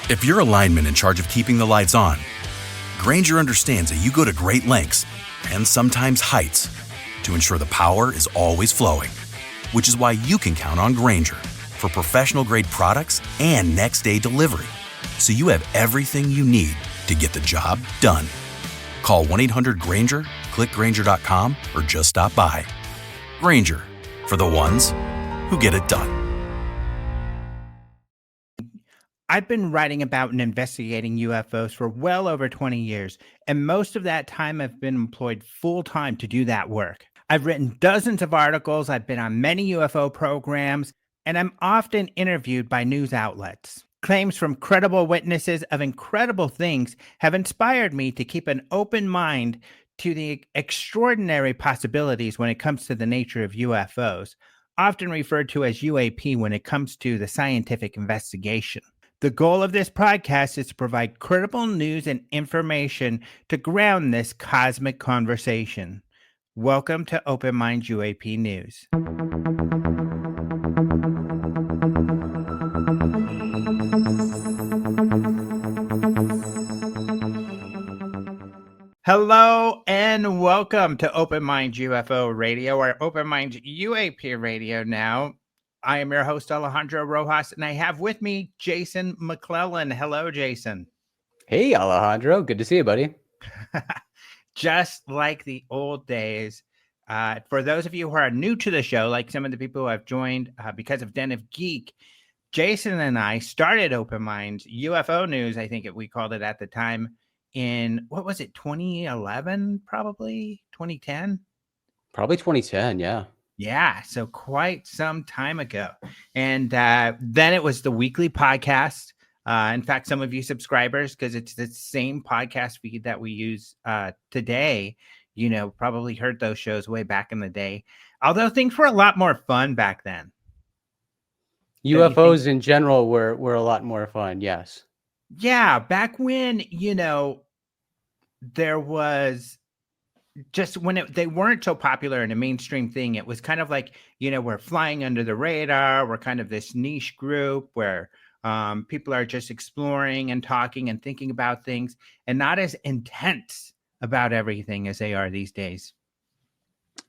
If you're a lineman in charge of keeping the lights on, Grainger understands that you go to great lengths and sometimes heights to ensure the power is always flowing, which is why you can count on Grainger for professional-grade products and next-day delivery, so you have everything you need to get the job done. Call 1-800-GRAINGER, click Grainger.com, or just stop by. Grainger, for the ones who get it done. I've been writing about and investigating UFOs for well over 20 years, and most of that time I've been employed full-time to do that work. I've written dozens of articles, I've been on many UFO programs, and I'm often interviewed by news outlets. Claims from credible witnesses of incredible things have inspired me to keep an open mind to the extraordinary possibilities when it comes to the nature of UFOs, often referred to as UAP when it comes to the scientific investigation. The goal of this podcast is to provide credible news and information to ground this cosmic conversation. Welcome to Open Minds UAP News. Hello and welcome to Open Minds UFO Radio, or Open Minds UAP Radio now. I am your host, Alejandro Rojas, and I have with me Jason McClellan. Hello, Jason. Hey, Alejandro. Good to see you, buddy. Just like the old days. For those of you who are new to the show, like some of the people who have joined because of Den of Geek, Jason and I started Open Minds UFO News, I think we called it at the time, in, what was it, 2011, probably? 2010? Probably 2010, yeah. Yeah, so quite some time ago. And then it was the weekly podcast. In fact, some of you subscribers, because it's the same podcast feed that we use today, probably heard those shows way back in the day. Although things were a lot more fun back then. UFOs in general were a lot more fun, yes. Yeah, back when, there was... just when they weren't so popular in a mainstream thing, it was kind of like, we're flying under the radar. We're kind of this niche group where people are just exploring and talking and thinking about things and not as intense about everything as they are these days.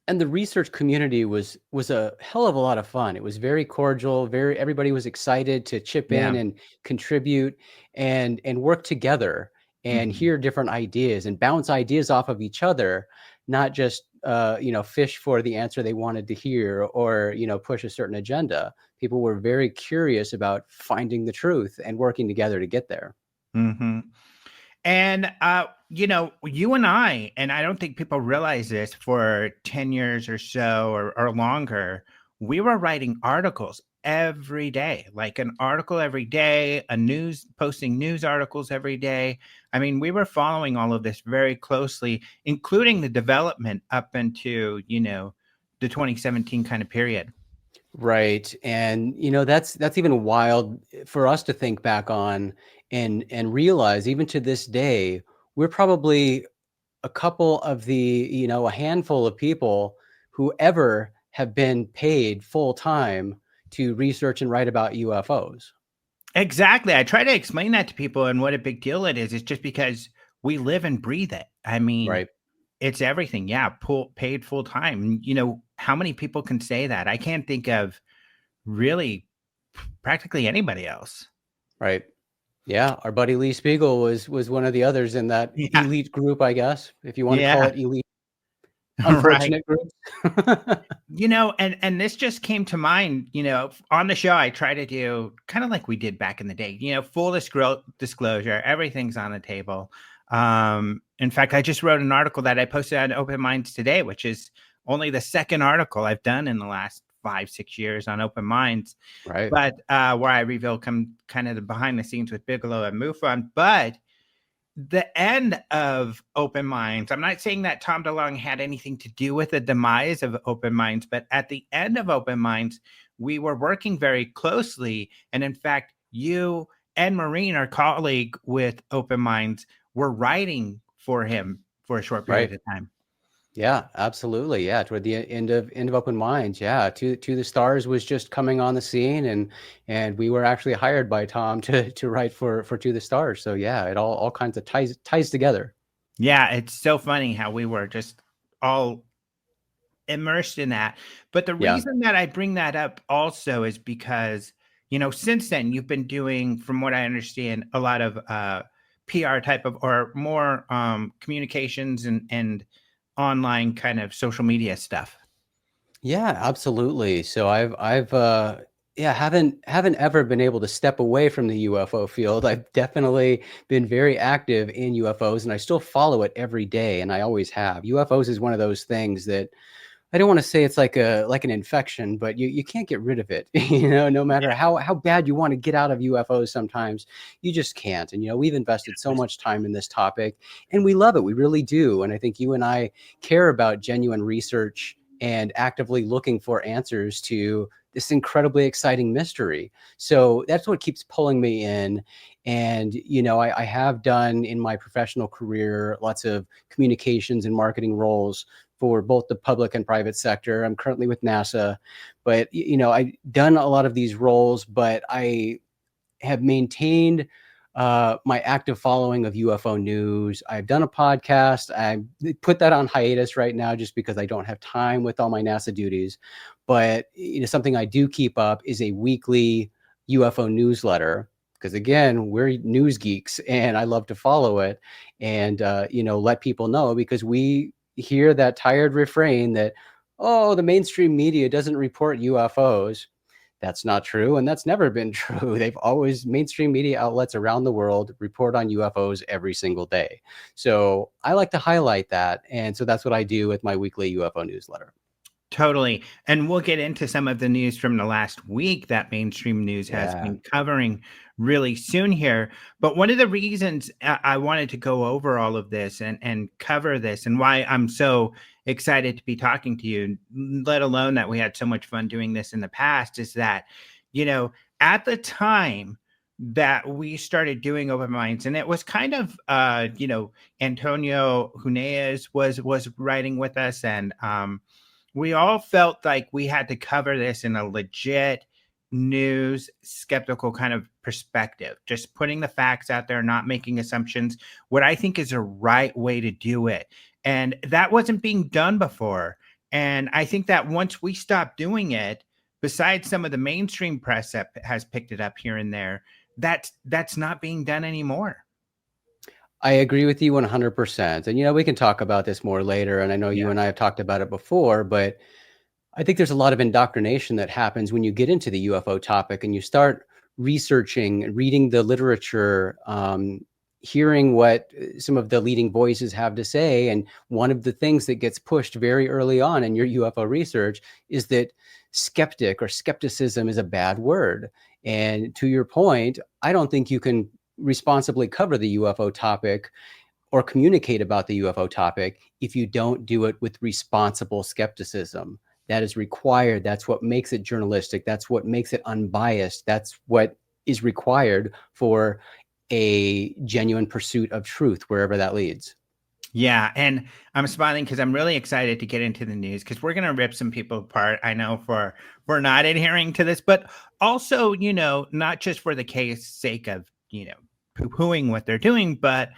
And the research community was a hell of a lot of fun. It was very cordial. Everybody was excited to chip in and contribute and work together and hear different ideas and bounce ideas off of each other, not just, fish for the answer they wanted to hear or, push a certain agenda. People were very curious about finding the truth and working together to get there. Mm-hmm. And, you and I don't think people realize this, for 10 years or so or longer, we were writing articles every day, like an article every day, posting news articles every day. I mean, we were following all of this very closely, including the development up into, the 2017 kind of period. Right. And, that's even wild for us to think back on and realize, even to this day, we're probably a couple of the, a handful of people who ever have been paid full time to research and write about UFOs. Exactly. I try to explain that to people and what a big deal it is. It's just because we live and breathe it. I mean, right. It's everything. Yeah. Paid full time. How many people can say that? I can't think of really practically anybody else. Right. Yeah. Our buddy Lee Spiegel was one of the others in that elite group, I guess, if you want to call it elite. Unfortunate groups. And this just came to mind, on the show, I try to do kind of like we did back in the day, full disclosure, everything's on the table. In fact, I just wrote an article that I posted on Open Minds today, which is only the second article I've done in the last 5-6 years on Open Minds. Right. But where I reveal kind of the behind the scenes with Bigelow and MUFON. But the end of Open Minds, I'm not saying that Tom DeLonge had anything to do with the demise of Open Minds, but at the end of Open Minds, we were working very closely. And in fact, you and Maureen, our colleague with Open Minds, were writing for him for a short period of time. Yeah, absolutely. Yeah, toward the end of Open Minds. Yeah, to the Stars was just coming on the scene, and we were actually hired by Tom to write for To the Stars. So yeah, it all kinds of ties together. Yeah, it's so funny how we were just all immersed in that. But the Yeah. reason that I bring that up also is because, since then you've been doing, from what I understand, a lot of PR type of, or more communications and online kind of social media stuff. Yeah, absolutely. So I've yeah, haven't ever been able to step away from the UFO field. I've definitely been very active in UFOs, and I still follow it every day, and I always have. UFOs is one of those things that I don't want to say it's like an infection, but you can't get rid of it. No matter how bad you want to get out of UFOs, sometimes you just can't. And we've invested so much time in this topic, and we love it. We really do. And I think you and I care about genuine research and actively looking for answers to this incredibly exciting mystery. So that's what keeps pulling me in. And I have done in my professional career lots of communications and marketing roles for both the public and private sector. I'm currently with NASA, but I've done a lot of these roles, but I have maintained my active following of UFO news. I've done a podcast. I put that on hiatus right now just because I don't have time with all my NASA duties. But something I do keep up is a weekly UFO newsletter. Because again, we're news geeks, and I love to follow it, and let people know, because we hear that tired refrain that, oh, the mainstream media doesn't report UFOs. That's not true, and that's never been true. Mainstream media outlets around the world report on UFOs every single day. So I like to highlight that, and so that's what I do with my weekly UFO newsletter. Totally. And we'll get into some of the news from the last week that mainstream news has Yeah. been covering really soon here. But one of the reasons I wanted to go over all of this and cover this, and why I'm so excited to be talking to you, let alone that we had so much fun doing this in the past, is that, at the time that we started doing Open Minds, and it was kind of, Antonio Huneas was writing with us, and we all felt like we had to cover this in a legit news skeptical kind of perspective, just putting the facts out there, not making assumptions, what I think is a right way to do it. And that wasn't being done before. And I think that once we stopped doing it, besides some of the mainstream press that has picked it up here and there, that's not being done anymore. I agree with you 100%. And, we can talk about this more later. And I know you and I have talked about it before, but I think there's a lot of indoctrination that happens when you get into the UFO topic and you start researching, reading the literature, hearing what some of the leading voices have to say. And one of the things that gets pushed very early on in your UFO research is that skeptic or skepticism is a bad word. And to your point, I don't think you can responsibly cover the UFO topic or communicate about the UFO topic if you don't do it with responsible skepticism. That is required. That's what makes it journalistic. That's what makes it unbiased. That's what is required for a genuine pursuit of truth, wherever that leads. Yeah, and I'm smiling because I'm really excited to get into the news, because we're going to rip some people apart, I know, for not adhering to this, but also, not just for the sake of, poo-pooing what they're doing, but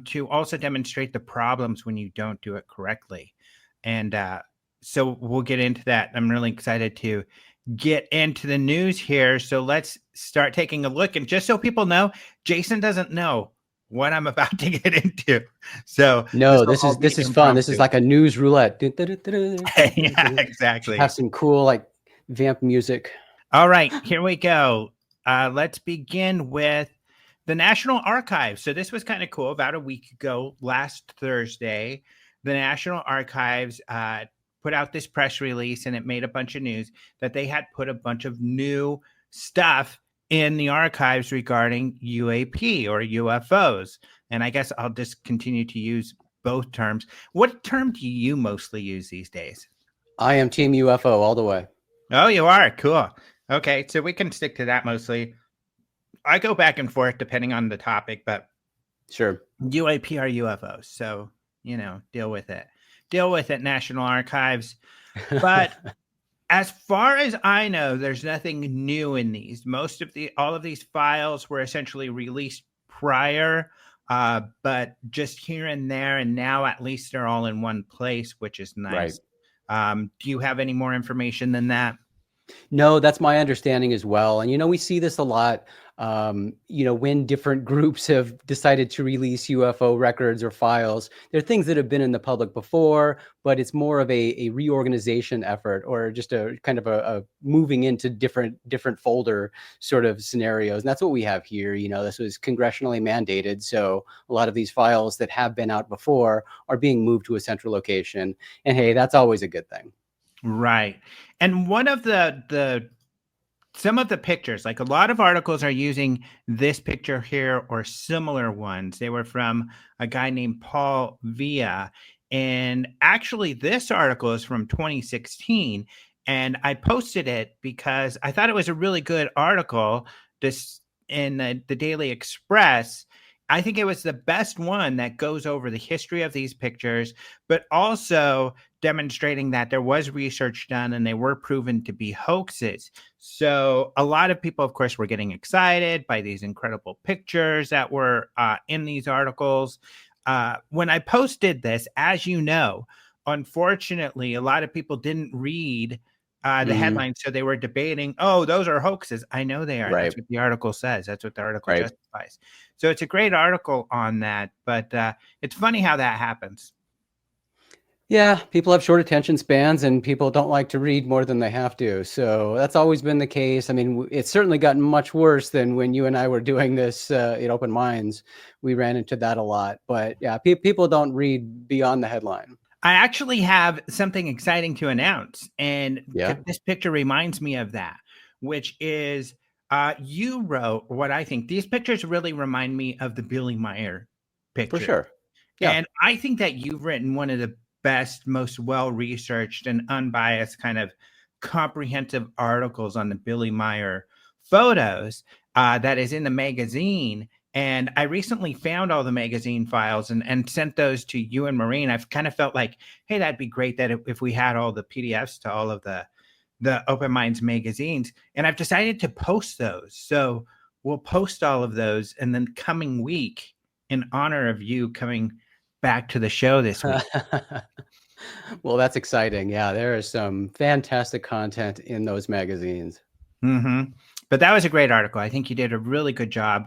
to also demonstrate the problems when you don't do it correctly. And so we'll get into that. I'm really excited to get into the news here. So let's start taking a look. And just so people know, Jason doesn't know what I'm about to get into. So no, this is fun. This is like a news roulette. Yeah, exactly. Have some cool like vamp music. All right, here we go. Let's begin with the National Archives. So this was kind of cool. About a week ago, last Thursday, the National Archives put out this press release, and it made a bunch of news that they had put a bunch of new stuff in the archives regarding UAP or UFOs. And I guess I'll just continue to use both terms. What term do you mostly use these days? I am Team UFO all the way. Oh, you are? Cool. Okay, so we can stick to that mostly. I go back and forth depending on the topic, but sure. UAP are UFOs, so deal with it. deal with at National Archives. But as far as I know, there's nothing new in these. All of these files were essentially released prior, but just here and there, and now at least they're all in one place, which is nice. Right. Do you have any more information than that? No, that's my understanding as well. And, we see this a lot, when different groups have decided to release UFO records or files. They're things that have been in the public before, but it's more of a reorganization effort, or just a kind of a moving into different folder sort of scenarios. And that's what we have here. This was congressionally mandated. So a lot of these files that have been out before are being moved to a central location. And hey, that's always a good thing. Right. And one of some of the pictures, like a lot of articles are using this picture here or similar ones. They were from a guy named Paul Villa. And actually, this article is from 2016. And I posted it because I thought it was a really good article this in the Daily Express. I think it was the best one that goes over the history of these pictures, but also demonstrating that there was research done and they were proven to be hoaxes. So a lot of people, of course, were getting excited by these incredible pictures that were in these articles. When I posted this, as you know, unfortunately, a lot of people didn't read the headline, so they were debating, oh, those are hoaxes. I know they are. Right. That's what the article says. That's what the article justifies. So it's a great article on that, but it's funny how that happens. Yeah, people have short attention spans and people don't like to read more than they have to. So that's always been the case. I mean, it's certainly gotten much worse than when you and I were doing this at Open Minds. We ran into that a lot. But yeah, people don't read beyond the headline. I actually have something exciting to announce. And this picture reminds me of that, which is you wrote what I think. These pictures really remind me of the Billy Meier picture. For sure. Yeah. And I think that you've written one of the best, most well-researched and unbiased kind of comprehensive articles on the Billy Meier photos that is in the magazine. And I recently found all the magazine files and sent those to you and Maureen. I've kind of felt like, hey, that'd be great that if we had all the PDFs to all of the Open Minds magazines. And I've decided to post those. So we'll post all of those. And then coming week, in honor of you coming back to the show this week. Well, that's exciting. Yeah, there is some fantastic content in those magazines. Mm-hmm. But that was a great article. I think you did a really good job.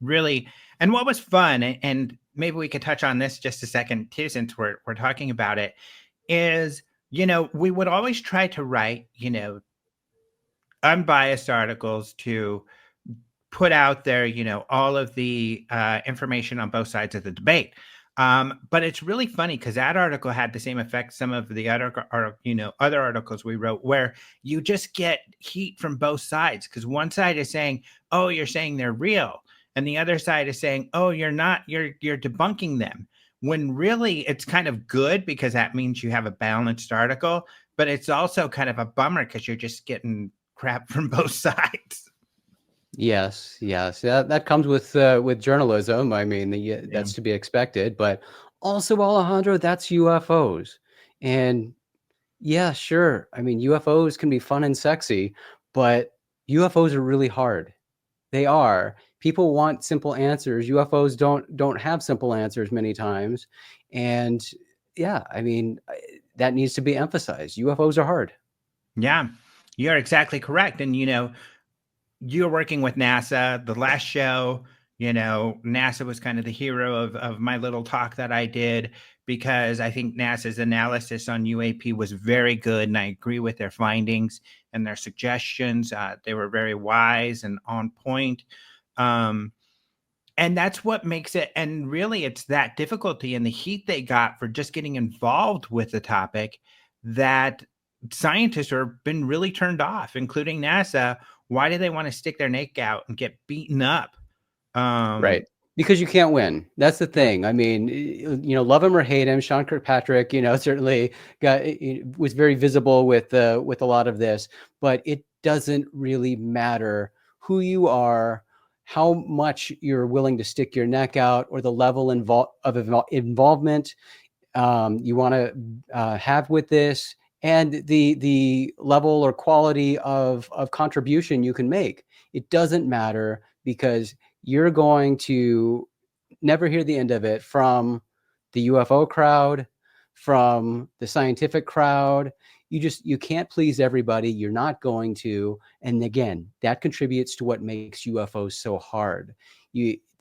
Really. And what was fun, and maybe we could touch on this just a second too, since we're talking about it, is, we would always try to write, unbiased articles to put out there, all of the information on both sides of the debate. But it's really funny because that article had the same effect some of the other articles we wrote, where you just get heat from both sides, because one side is saying, oh, you're saying they're real, and the other side is saying, oh, you're not, you're debunking them, when really it's kind of good because that means you have a balanced article, but it's also kind of a bummer because you're just getting crap from both sides. Yes. That comes with journalism. I mean, that's to be expected. But also, Alejandro, that's UFOs. And yeah, sure. I mean, UFOs can be fun and sexy, but UFOs are really hard. They are. People want simple answers. UFOs don't have simple answers many times. And yeah, I mean, that needs to be emphasized. UFOs are hard. Yeah, you're exactly correct. And, you're working with NASA. The last show, NASA was kind of the hero of my little talk that I did, because I think NASA's analysis on UAP was very good. And I agree with their findings and their suggestions. They were very wise and on point. And that's what makes it. And really, it's that difficulty and the heat they got for just getting involved with the topic that scientists have been really turned off, including NASA. Why do they want to stick their neck out and get beaten up? Right. Because you can't win. That's the thing. I mean, love him or hate him, Sean Kirkpatrick, certainly was very visible with a lot of this, but it doesn't really matter who you are, how much you're willing to stick your neck out, or the level of involvement. you want to have with this, and the level or quality of contribution you can make. It doesn't matter, because you're going to never hear the end of it from the UFO crowd, from the scientific crowd. You can't please everybody. You're not going to. And again, that contributes to what makes UFOs so hard.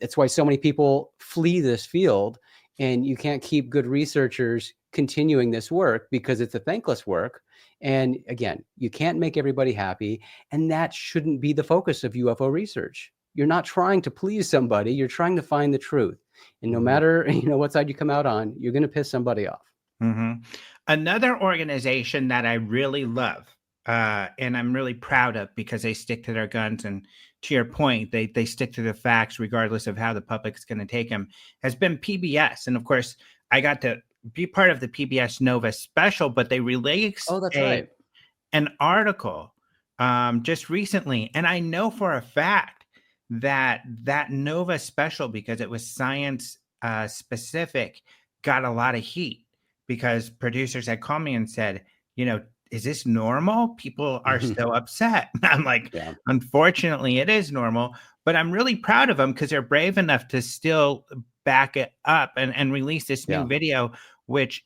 That's why so many people flee this field, and you can't keep good researchers continuing this work, because it's a thankless work. And again, you can't make everybody happy, and that shouldn't be the focus of UFO research. You're not trying to please somebody. You're trying to find the truth. And no matter, what side you come out on, you're going to piss somebody off. Another organization that I really love, and I'm really proud of, because they stick to their guns, and to your point, they stick to the facts regardless of how the public's going to take them, has been PBS. And of course, I got to be part of the PBS Nova special, but they released an article just recently. And I know for a fact that Nova special, because it was science specific, got a lot of heat, because producers had called me and said, is this normal? People are so upset. I'm like, unfortunately, it is normal, but I'm really proud of them, because they're brave enough to still back it up and release this new video, which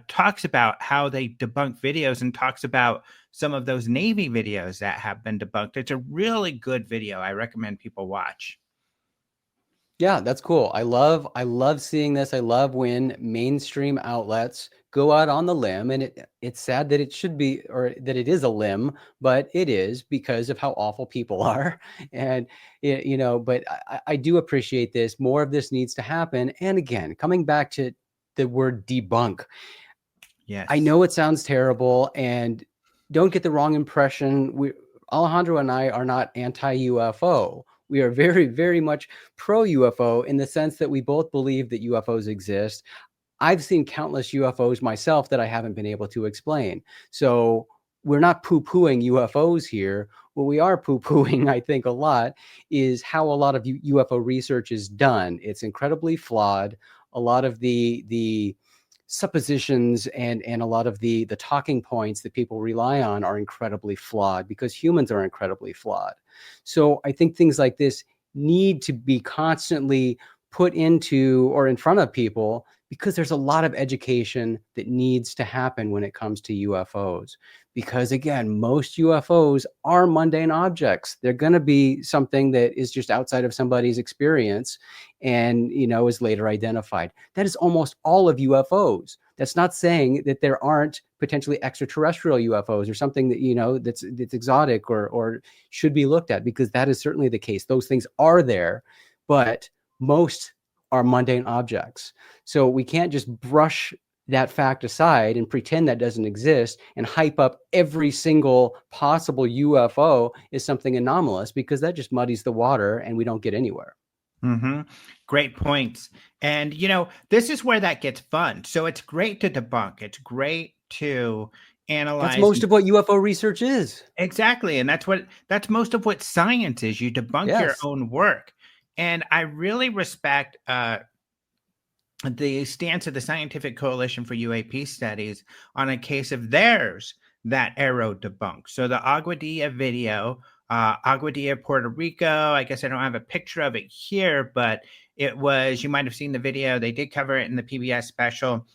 talks about how they debunk videos, and talks about some of those Navy videos that have been debunked. It's a really good video. I recommend people watch. Yeah, that's cool. I love seeing this. I love when mainstream outlets go out on the limb, and it's sad that it should be, or that it is a limb, but it is, because of how awful people are. And but I do appreciate this. More of this needs to happen. And again, coming back to the word debunk. Yes. I know it sounds terrible, and don't get the wrong impression. Alejandro and I are not anti-UFO. We are very, very much pro-UFO, in the sense that we both believe that UFOs exist. I've seen countless UFOs myself that I haven't been able to explain. So we're not poo-pooing UFOs here. What we are poo-pooing, I think, a lot, is how a lot of UFO research is done. It's incredibly flawed. A lot of the suppositions and a lot of the talking points that people rely on are incredibly flawed, because humans are incredibly flawed. So I think things like this need to be constantly put into, or in front of people, because there's a lot of education that needs to happen when it comes to UFOs. Because again, most UFOs are mundane objects. They're going to be something that is just outside of somebody's experience, and is later identified. That is almost all of UFOs. That's not saying that there aren't potentially extraterrestrial UFOs, or something that that's exotic or should be looked at, because that is certainly the case. Those things are there, but most are mundane objects. So we can't just brush that fact aside and pretend that doesn't exist, and hype up every single possible UFO as something anomalous, because that just muddies the water and we don't get anywhere. Great points. And, this is where that gets fun. So it's great to debunk. It's great to analyze. That's most of what UFO research is. Exactly. And that's most of what science is. You debunk your own work. And I really respect the stance of the Scientific Coalition for UAP Studies on a case of theirs that Arrow debunked. So the Aguadilla video, Aguadilla, Puerto Rico, I guess I don't have a picture of it here, but it was, you might have seen the video. They did cover it in the PBS special.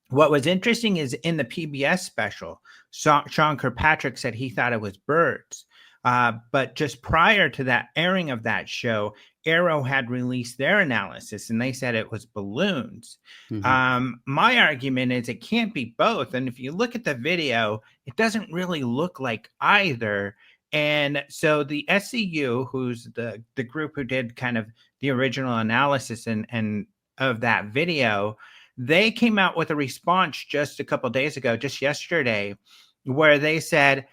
What was interesting is, in the PBS special, Sean Kirkpatrick said he thought it was birds. But just prior to that airing of that show, Arrow had released their analysis, and they said it was balloons. My argument is it can't be both. And if you look at the video, it doesn't really look like either. And so the SCU, who's the group who did kind of the original analysis and of that video, they came out with a response just a couple of days ago, just yesterday, where they said,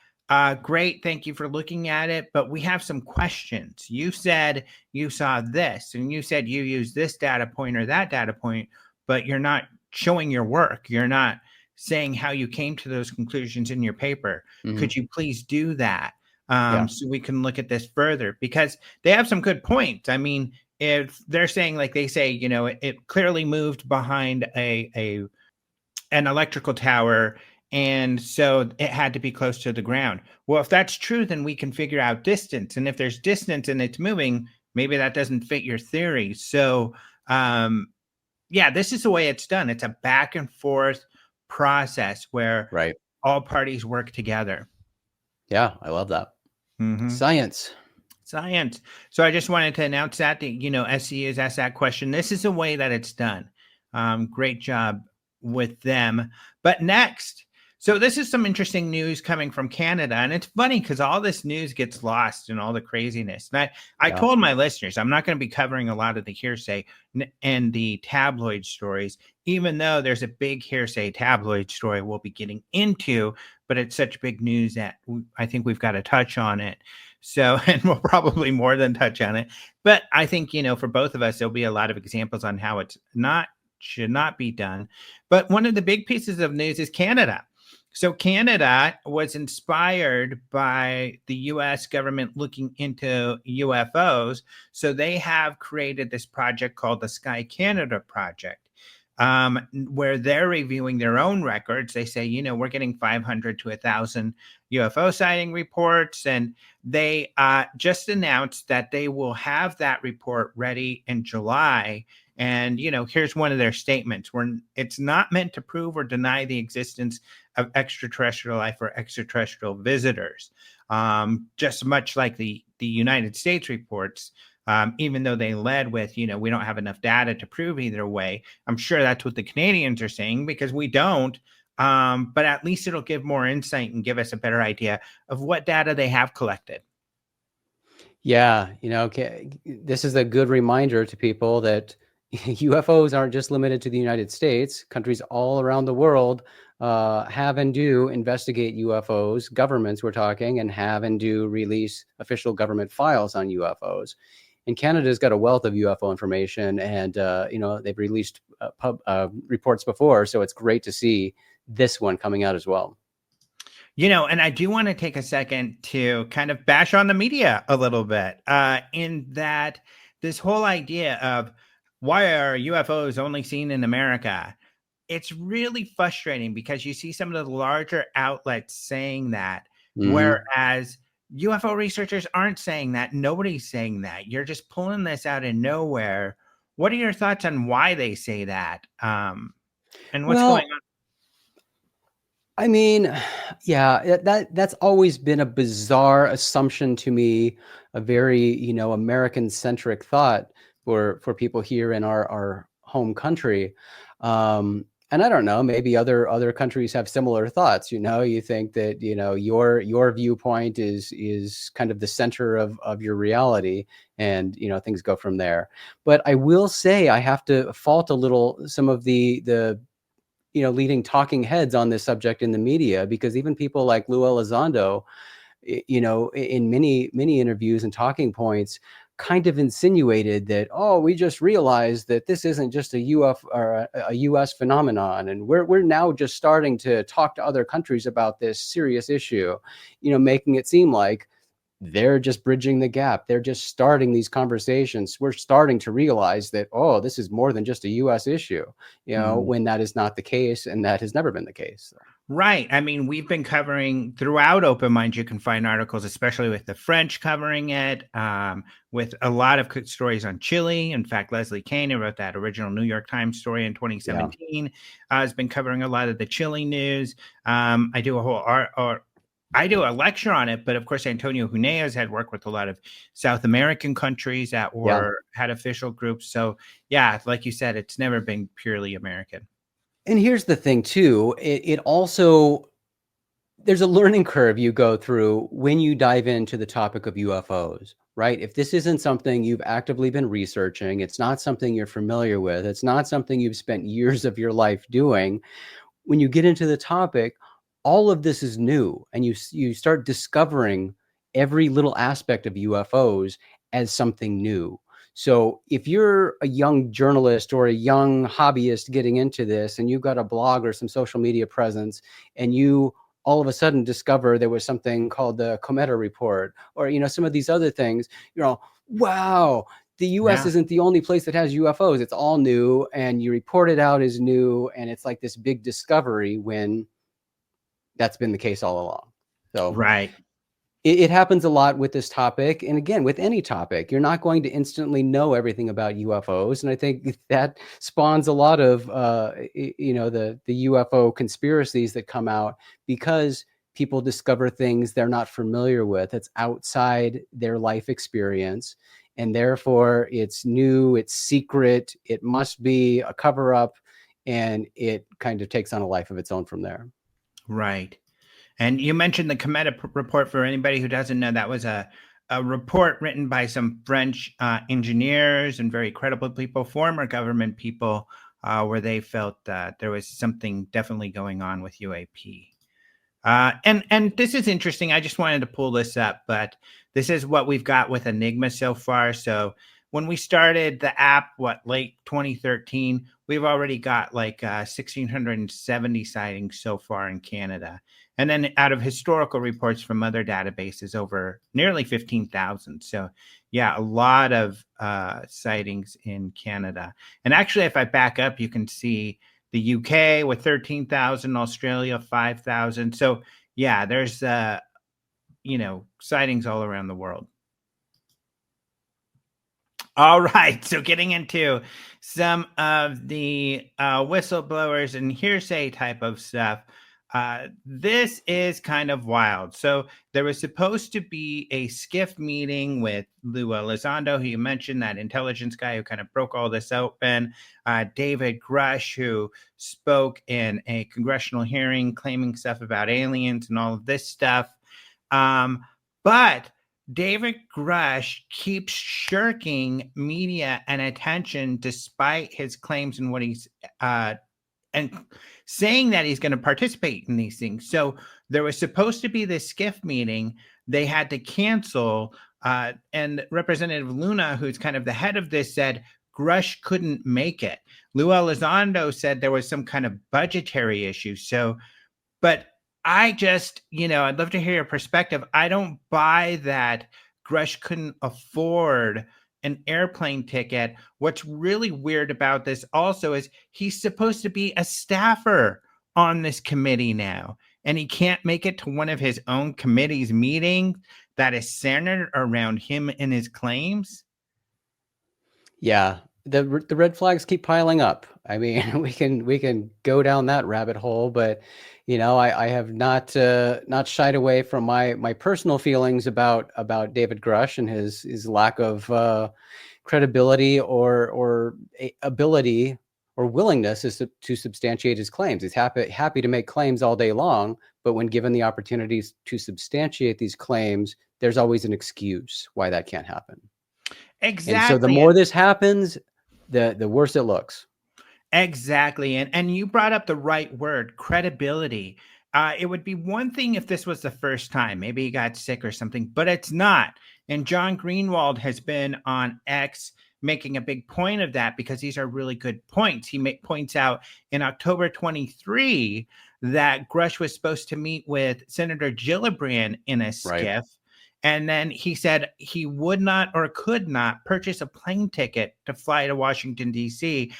great, thank you for looking at it, but we have some questions. You said you saw this, and you said you used this data point or that data point, but you're not showing your work. You're not saying how you came to those conclusions in your paper. Could you please do that? So we can look at this further, because they have some good points. I mean, if they're saying, like they say, it clearly moved behind an electrical tower, and so it had to be close to the ground. Well, if that's true, then we can figure out distance. And if there's distance and it's moving, maybe that doesn't fit your theory. So, yeah, this is the way it's done. It's a back and forth process where all parties work together. Yeah, I love that. Mm-hmm. Science. So I just wanted to announce that SC has asked that question. This is the way that it's done. Great job with them. But next, so this is some interesting news coming from Canada, and it's funny because all this news gets lost in all the craziness. And I told my listeners I'm not going to be covering a lot of the hearsay and the tabloid stories, even though there's a big hearsay tabloid story we'll be getting into, but it's such big news that I think we've got to touch on it. So, and we'll probably more than touch on it. But I think, for both of us, there'll be a lot of examples on how it's should not be done. But one of the big pieces of news is Canada. So Canada was inspired by the U.S. government looking into UFOs. So they have created this project called the Sky Canada Project, where they're reviewing their own records. They say, we're getting 500 to 1,000 UFO sighting reports. And they just announced that they will have that report ready in July. And, here's one of their statements where it's not meant to prove or deny the existence of extraterrestrial life or extraterrestrial visitors. Just much like the United States reports, even though they led with, we don't have enough data to prove either way. I'm sure that's what the Canadians are saying because we don't. But at least it'll give more insight and give us a better idea of what data they have collected. Yeah. This is a good reminder to people that UFOs aren't just limited to the United States. Countries all around the world have and do investigate UFOs. Governments, we're talking, and have and do release official government files on UFOs. And Canada's got a wealth of UFO information, and they've released reports before, so it's great to see this one coming out as well. And I do want to take a second to kind of bash on the media a little bit, in that this whole idea of why are UFOs only seen in America? It's really frustrating because you see some of the larger outlets saying that, whereas UFO researchers aren't saying that. Nobody's saying that. You're just pulling this out of nowhere. What are your thoughts on why they say that? And what's going on? I mean, yeah, that's always been a bizarre assumption to me, a very, American-centric thought for people here in our home country. And I don't know, maybe other countries have similar thoughts. You think that, your viewpoint is kind of the center of your reality, and, things go from there. But I will say I have to fault a little some of the leading talking heads on this subject in the media, because even people like Lou Elizondo, in many interviews and talking points, kind of insinuated that, we just realized that this isn't just a UFO or a U.S. phenomenon, and we're now just starting to talk to other countries about this serious issue, making it seem like they're just bridging the gap. They're just starting these conversations. We're starting to realize that, this is more than just a U.S. issue, when that is not the case, and that has never been the case. Right. I mean, we've been covering throughout Open Minds. You can find articles, especially with the French covering it, with a lot of stories on Chile. In fact, Leslie Kane, who wrote that original New York Times story in 2017, has been covering a lot of the Chile news. I do a lecture on it, but of course, Antonio Huneeus had worked with a lot of South American countries that had official groups. So yeah, like you said, it's never been purely American. And here's the thing too, it also, there's a learning curve you go through when you dive into the topic of UFOs, right? If this isn't something you've actively been researching, it's not something you're familiar with, it's not something you've spent years of your life doing, when you get into the topic, all of this is new, and you start discovering every little aspect of UFOs as something new. So if you're a young journalist or a young hobbyist getting into this, and you've got a blog or some social media presence, and you all of a sudden discover there was something called the Cometa report, or some of these other things, wow, the US Yeah. isn't the only place that has UFOs. It's all new, and you report it out as new, and it's like this big discovery when that's been the case all along. So Right. it happens a lot with this topic. And again, with any topic, you're not going to instantly know everything about UFOs. And I think that spawns a lot of, the UFO conspiracies that come out because people discover things they're not familiar with. It's outside their life experience. And therefore it's new, it's secret, it must be a cover up, and it kind of takes on a life of its own from there. Right. And you mentioned the Cometa report. For anybody who doesn't know, that was a report written by some French engineers and very credible people, former government people, where they felt that there was something definitely going on with UAP. And this is interesting. I just wanted to pull this up, but this is what we've got with Enigma so far. So when we started the app, late 2013, we've already got like 1,670 sightings so far in Canada. And then out of historical reports from other databases, over nearly 15,000. So yeah, a lot of sightings in Canada. And actually, if I back up, you can see the UK with 13,000, Australia 5,000. So yeah, there's sightings all around the world. All right, so getting into some of the whistleblowers and hearsay type of stuff. This is kind of wild. So there was supposed to be a skiff meeting with Lou Elizondo, who you mentioned, that intelligence guy who kind of broke all this open. David Grusch, who spoke in a congressional hearing claiming stuff about aliens and all of this stuff. But David Grusch keeps shirking media and attention despite his claims and what he's and saying that he's going to participate in these things. So there was supposed to be this skiff meeting. They had to cancel. And Representative Luna, who's kind of the head of this, said Grusch couldn't make it. Lou Elizondo said there was some kind of budgetary issue. So, but I just, I'd love to hear your perspective. I don't buy that Grusch couldn't afford an airplane ticket. What's really weird about this also is he's supposed to be a staffer on this committee now, and he can't make it to one of his own committee's meetings that is centered around him and his claims. Yeah, the red flags keep piling up. I mean, we can go down that rabbit hole, but I have not shied away from my personal feelings about David Grusch and his lack of credibility or ability or willingness to substantiate his claims. He's happy to make claims all day long, but when given the opportunities to substantiate these claims, there's always an excuse why that can't happen. Exactly. And so the more this happens, the worse it looks. Exactly. And you brought up the right word, credibility. It would be one thing if this was the first time. Maybe he got sick or something, but it's not. And John Greenewald has been on X making a big point of that because these are really good points. He points out in October 23 that Grusch was supposed to meet with Senator Gillibrand in a skiff. Right. And then he said he would not or could not purchase a plane ticket to fly to Washington, D.C.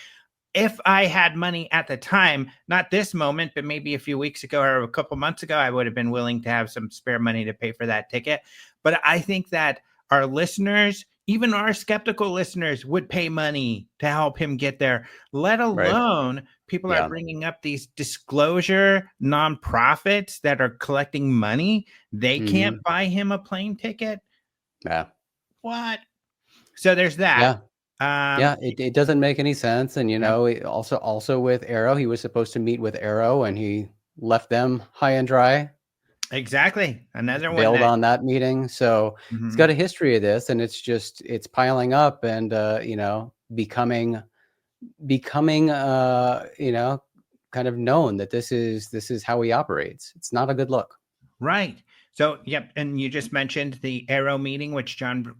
If I had money at the time, not this moment, but maybe a few weeks ago or a couple months ago, I would have been willing to have some spare money to pay for that ticket. But I think that our listeners, even our skeptical listeners, would pay money to help him get there, let alone people are bringing up these disclosure nonprofits that are collecting money. They can't buy him a plane ticket. Yeah. What? So there's that. Yeah. It doesn't make any sense. And, also with Arrow, he was supposed to meet with Arrow and he left them high and dry. Exactly. Another one bailed on that meeting. So it's got a history of this, and it's piling up and, becoming, kind of known that this is how he operates. It's not a good look. Right. So, yep. And you just mentioned the Arrow meeting, which John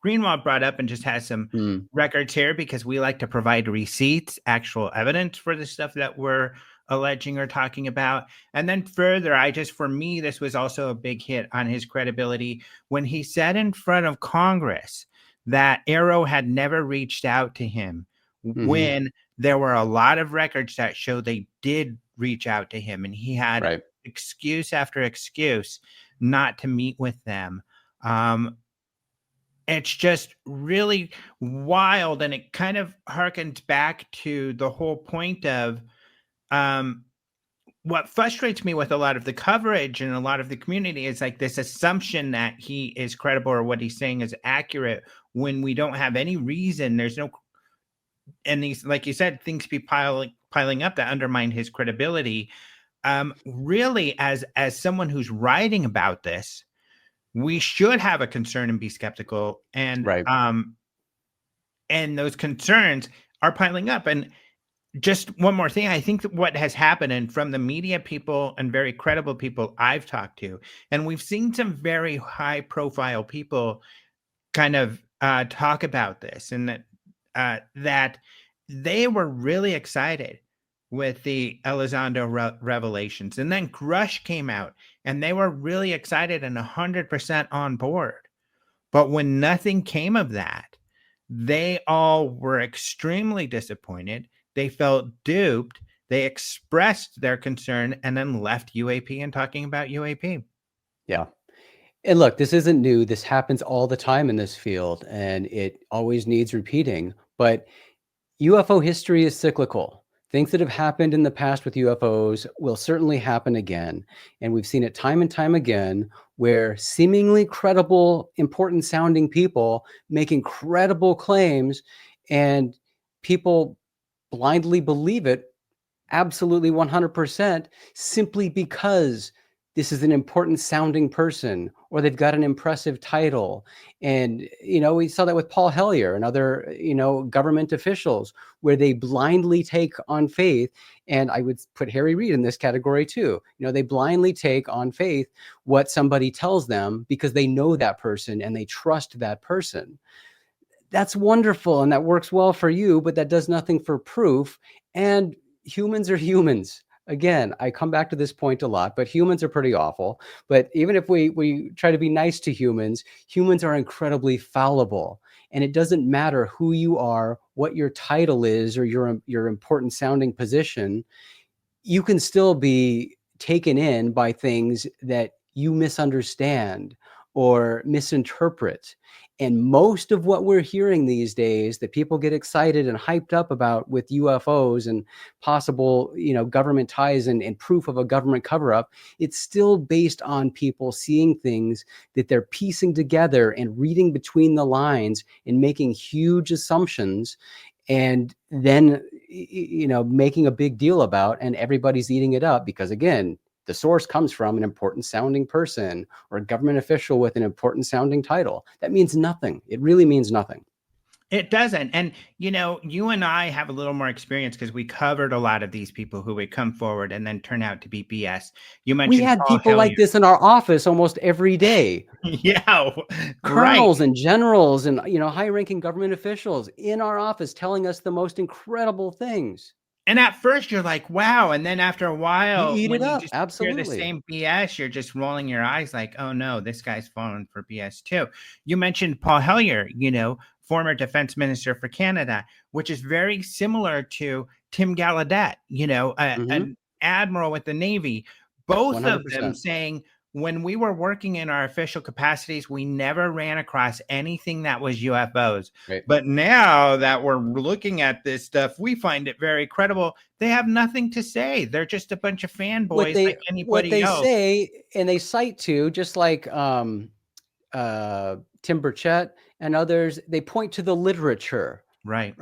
Greenewald brought up, and just has some records here because we like to provide receipts, actual evidence for the stuff that we're alleging or talking about. And then further, for me, this was also a big hit on his credibility when he said in front of Congress that Arrow had never reached out to him Mhm. when there were a lot of records that show they did reach out to him, and he had Right. excuse after excuse not to meet with them. Um, it's just really wild, and it kind of harkens back to the whole point of um, what frustrates me with a lot of the coverage and a lot of the community is like this assumption that he is credible or what he's saying is accurate when we don't have any reason. There's no, and these, like you said, things be piling up that undermine his credibility. Really, as someone who's writing about this, we should have a concern and be skeptical, Right. and those concerns are piling up. And just one more thing, I think that what has happened, and from the media people and very credible people I've talked to, and we've seen some very high profile people kind of talk about this, and that they were really excited with the Elizondo revelations, and then Grusch came out, and they were really excited and 100% on board. But when nothing came of that, they all were extremely disappointed. They felt duped. They expressed their concern and then left UAP and talking about UAP. Yeah. And look, this isn't new. This happens all the time in this field, and it always needs repeating. But UFO history is cyclical. Things that have happened in the past with UFOs will certainly happen again. And we've seen it time and time again where seemingly credible, important sounding people make incredible claims and people blindly believe it absolutely 100% simply because this is an important sounding person or they've got an impressive title. And, we saw that with Paul Hellyer and other, government officials where they blindly take on faith. And I would put Harry Reid in this category too. They blindly take on faith what somebody tells them because they know that person and they trust that person. That's wonderful. And that works well for you, but that does nothing for proof. And humans are humans. Again, I come back to this point a lot, but humans are pretty awful. But even if we try to be nice to humans, humans are incredibly fallible. And it doesn't matter who you are, what your title is, or your important sounding position, you can still be taken in by things that you misunderstand or misinterpret. And most of what we're hearing these days that people get excited and hyped up about with UFOs and possible, government ties and proof of a government cover-up, it's still based on people seeing things that they're piecing together and reading between the lines and making huge assumptions and then, making a big deal about, and everybody's eating it up because, again, the source comes from an important sounding person or a government official with an important sounding title. That means nothing. It really means nothing. It doesn't. And, you and I have a little more experience because we covered a lot of these people who would come forward and then turn out to be BS. You We mentioned had Paul people Hellyer. like this in our office almost every day. Yeah, Colonels right. and generals and, high-ranking government officials in our office telling us the most incredible things. And at first you're like, wow. And then after a You while, eat when it you up. just hear the Absolutely. same BS, you're just rolling your eyes like, oh no, this guy's falling for BS too. You mentioned Paul Hellyer, former defense minister for Canada, which is very similar to Tim Gallaudet, an admiral with the Navy. Both of them 100%. saying, when we were working in our official capacities, we never ran across anything that was UFOs. Right. But now that we're looking at this stuff, we find it very credible. They have nothing to say. They're just a bunch of fanboys like What anybody they else. say, and they cite to, just like Tim Burchett and others, they point to the literature. Right.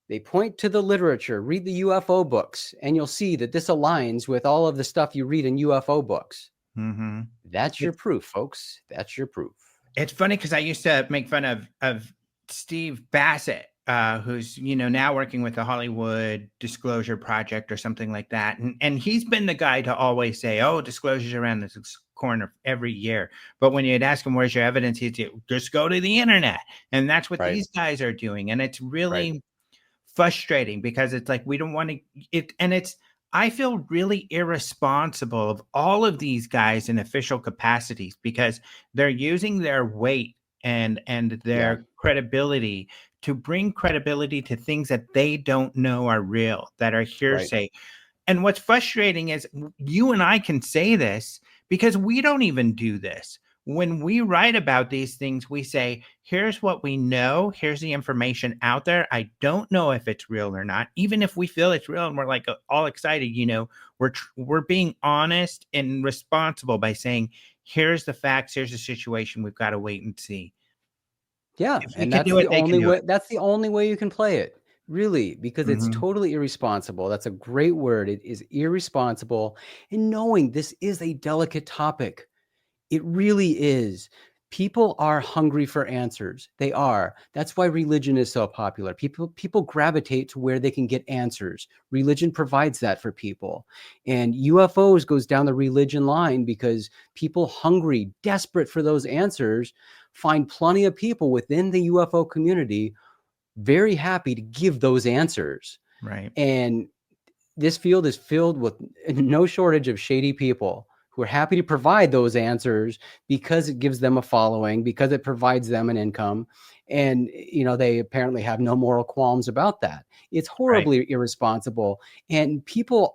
They point to the literature. Read the UFO books, and you'll see that this aligns with all of the stuff you read in UFO books. Mm-hmm. That's your proof, folks. That's your proof. It's funny because I used to make fun of Steve Bassett, who's now working with the Hollywood Disclosure Project or something like that, and he's been the guy to always say, "Oh, disclosure's around this corner every year." But when you'd ask him, "Where's your evidence?" he'd say, "Just go to the internet," and that's what these guys are doing, and it's really frustrating because it's like we don't want to it, and it's. I feel really irresponsible of all of these guys in official capacities because they're using their weight and their credibility, to bring credibility to things that they don't know are real, that are hearsay. Right. And what's frustrating is you and I can say this because we don't even do this. When we write about these things, we say, here's what we know. Here's the information out there. I don't know if it's real or not. Even if we feel it's real and we're like all excited, we're being honest and responsible by saying, here's the facts. Here's the situation. We've got to wait and see. Yeah. And that's the only way. That's the only way you can play it, really, because it's totally irresponsible. That's a great word. It is irresponsible. And knowing this is a delicate topic. It really is. People are hungry for answers. They are. That's why religion is so popular. People gravitate to where they can get answers. Religion provides that for people. And UFOs goes down the religion line because people hungry, desperate for those answers, find plenty of people within the UFO community very happy to give those answers. Right. And this field is filled with no shortage of shady people who are happy to provide those answers because it gives them a following, because it provides them an income. And, they apparently have no moral qualms about that. It's horribly irresponsible. And people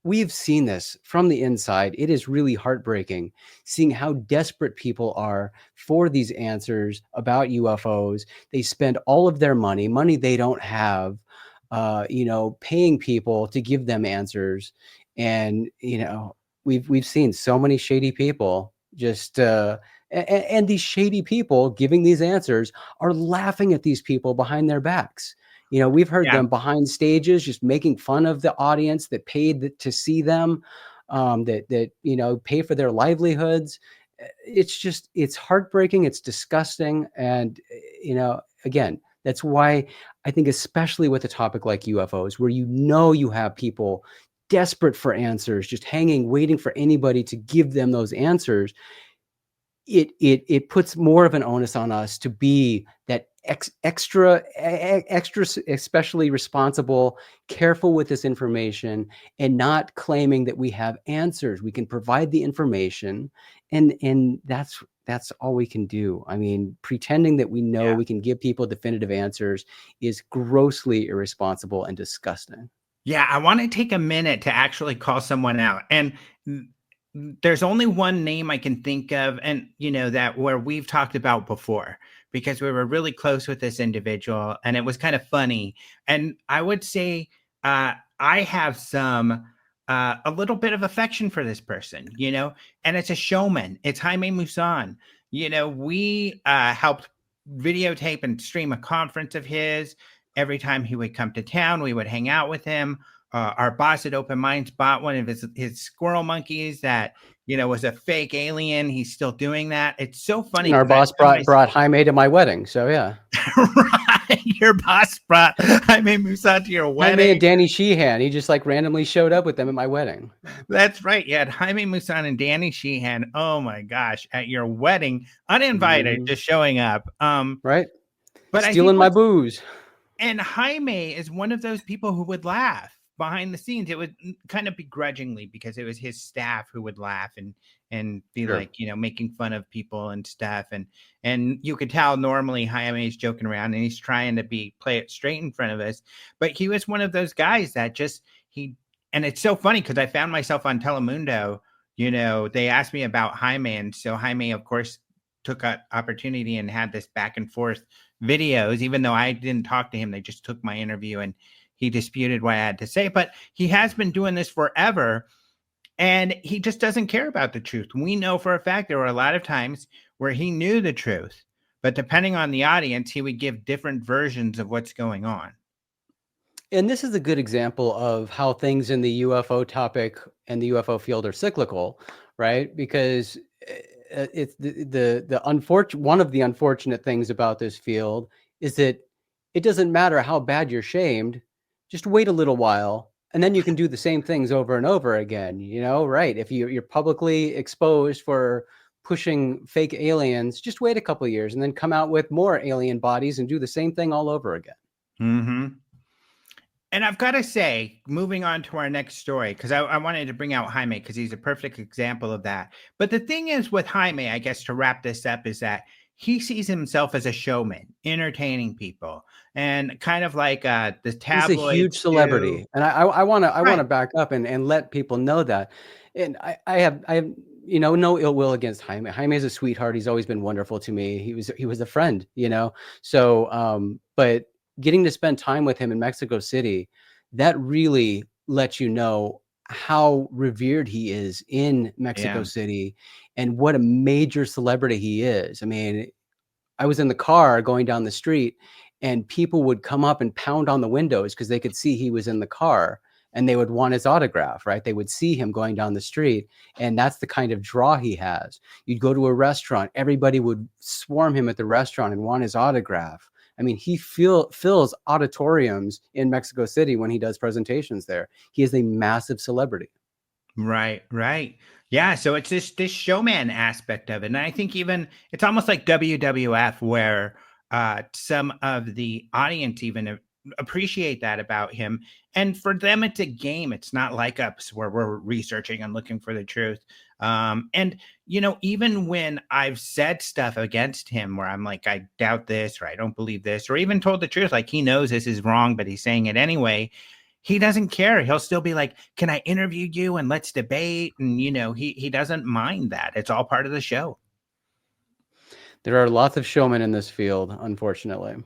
we've seen this from the inside. It is really heartbreaking seeing how desperate people are for these answers about UFOs. They spend all of their money they don't have, paying people to give them answers. And, we've seen so many shady people just, and these shady people giving these answers are laughing at these people behind their backs. We've heard them behind stages, just making fun of the audience that paid to see them, that pay for their livelihoods. It's heartbreaking. It's disgusting. And, again, that's why I think, especially with a topic like UFOs, where you have people desperate for answers, just hanging, waiting for anybody to give them those answers, it puts more of an onus on us to be that extra, especially responsible, careful with this information, and not claiming that we have answers. We can provide the information, and that's all we can do. I mean, pretending that we know we can give people definitive answers is grossly irresponsible and disgusting. Yeah, I want to take a minute to actually call someone out. And there's only one name I can think of, and that where we've talked about before, because we were really close with this individual and it was kind of funny. And I would say I have a little bit of affection for this person, and it's a showman. It's Jaime Maussan. We helped videotape and stream a conference of his. Every time he would come to town, we would hang out with him. Our boss at Open Minds bought one of his squirrel monkeys that, was a fake alien. He's still doing that. It's so funny. Our boss brought Jaime to my wedding. So, yeah. Right. Your boss brought Jaime Maussan to your wedding. Jaime and Danny Sheehan. He just randomly showed up with them at my wedding. That's right. You had Jaime Maussan and Danny Sheehan. Oh, my gosh. At your wedding, uninvited, just showing up. Right. But stealing my booze. And Jaime is one of those people who would laugh behind the scenes. It would kind of begrudgingly, because it was his staff who would laugh and be like, making fun of people and stuff. And you could tell normally Jaime is joking around and he's trying to play it straight in front of us. But he was one of those guys that and it's so funny because I found myself on Telemundo, they asked me about Jaime. And so Jaime, of course, took an opportunity and had this back and forth videos, even though I didn't talk to him. They just took my interview and he disputed what I had to say. But he has been doing this forever and he just doesn't care about the truth. We know for a fact there were a lot of times where he knew the truth, but depending on the audience, he would give different versions of what's going on. And this is a good example of how things in the UFO topic and the UFO field are cyclical, right? Because it's one of the unfortunate things about this field is that it doesn't matter how bad you're shamed, just wait a little while and then you can do the same things over and over again, right? If you're publicly exposed for pushing fake aliens, just wait a couple of years and then come out with more alien bodies and do the same thing all over again. Mm-hmm. And I've got to say, moving on to our next story, because I wanted to bring out Jaime because he's a perfect example of that. But the thing is with Jaime, I guess to wrap this up, is that he sees himself as a showman, entertaining people, and kind of like the He's a huge tabloids do. celebrity, and I want Right. to back up and let people know that. And I have no ill will against Jaime. Jaime is a sweetheart. He's always been wonderful to me. He was a friend, So, but getting to spend time with him in Mexico City, that really lets you know how revered he is in Mexico Yeah. City, and what a major celebrity he is. I mean, I was in the car going down the street, and people would come up and pound on the windows because they could see he was in the car, and they would want his autograph, right? They would see him going down the street, and that's the kind of draw he has. You'd go to a restaurant, everybody would swarm him at the restaurant and want his autograph. I mean, he fills auditoriums in Mexico City when he does presentations there. He is a massive celebrity. Right, right. Yeah, so it's this showman aspect of it. And I think even it's almost like WWF where some of the audience even appreciate that about him. And for them it's a game. It's not like us where we're researching and looking for the truth. And even when I've said stuff against him where I'm like, I doubt this, or I don't believe this, or even told the truth, like he knows this is wrong, but he's saying it anyway, he doesn't care. He'll still be like, "Can I interview you and let's debate?" And he doesn't mind that. It's all part of the show. There are lots of showmen in this field, unfortunately.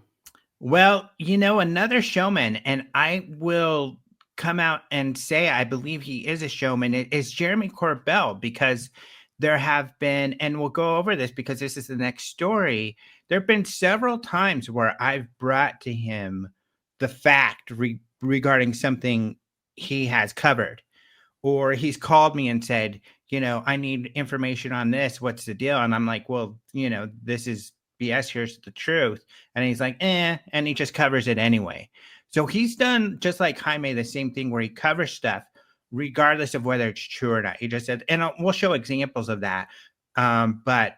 Well, another showman, and I will come out and say I believe he is a showman. It is Jeremy Corbell, because there have been, and we'll go over this because this is the next story. There have been several times where I've brought to him the fact regarding something he has covered, or he's called me and said, I need information on this. What's the deal? And I'm like, well, this is BS. Here's the truth. And he's like, and he just covers it anyway. So he's done, just like Jaime, the same thing where he covers stuff regardless of whether it's true or not. He just said, and we'll show examples of that. But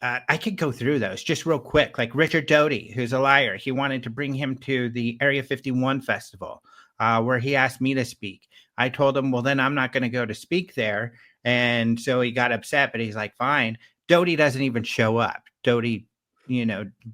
I could go through those just real quick. Like Richard Doty, who's a liar. He wanted to bring him to the Area 51 festival, where he asked me to speak. I told him, well, then I'm not going to go to speak there. And so he got upset, but he's like, fine. Doty doesn't even show up. Doty,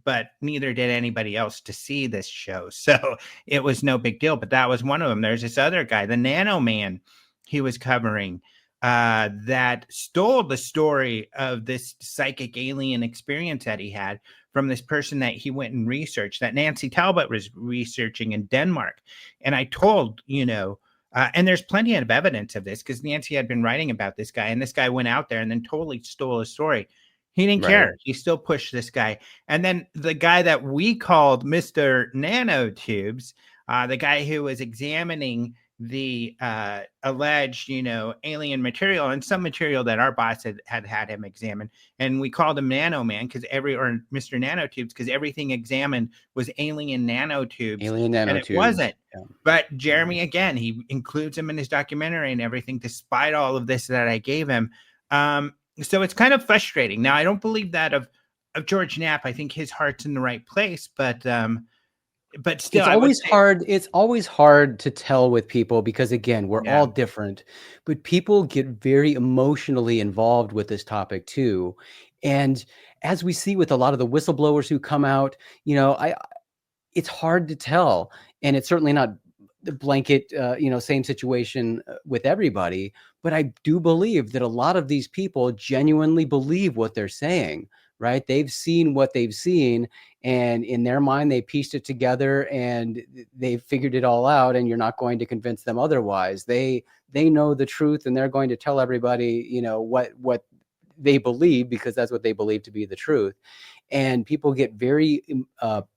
but neither did anybody else to see this show. So it was no big deal. But that was one of them. There's this other guy, the Nano Man, he was covering, that stole the story of this psychic alien experience that he had from this person that he went and researched, that Nancy Talbot was researching in Denmark. And I told, and there's plenty of evidence of this because Nancy had been writing about this guy, and this guy went out there and then totally stole his story. He didn't care. He still pushed this guy. And then the guy that we called Mr. Nanotubes, the guy who was examining the alleged, alien material, and some material that our boss had him examine. And we called him Nano Man or Mr. Nanotubes, because everything examined was alien nanotubes. And it wasn't. Yeah. But Jeremy, again, he includes him in his documentary and everything, despite all of this that I gave him. So it's kind of frustrating. Now, I don't believe that of George Knapp. I think his heart's in the right place, but still, it's always hard. It's always hard to tell with people because, again, we're all different, but people get very emotionally involved with this topic too. And as we see with a lot of the whistleblowers who come out, it's hard to tell. And it's certainly not the blanket, same situation with everybody. But I do believe that a lot of these people genuinely believe what they're saying, right? They've seen what they've seen, and in their mind, they pieced it together and they figured it all out. And you're not going to convince them otherwise. They know the truth, and they're going to tell everybody, what they believe, because that's what they believe to be the truth. And people get very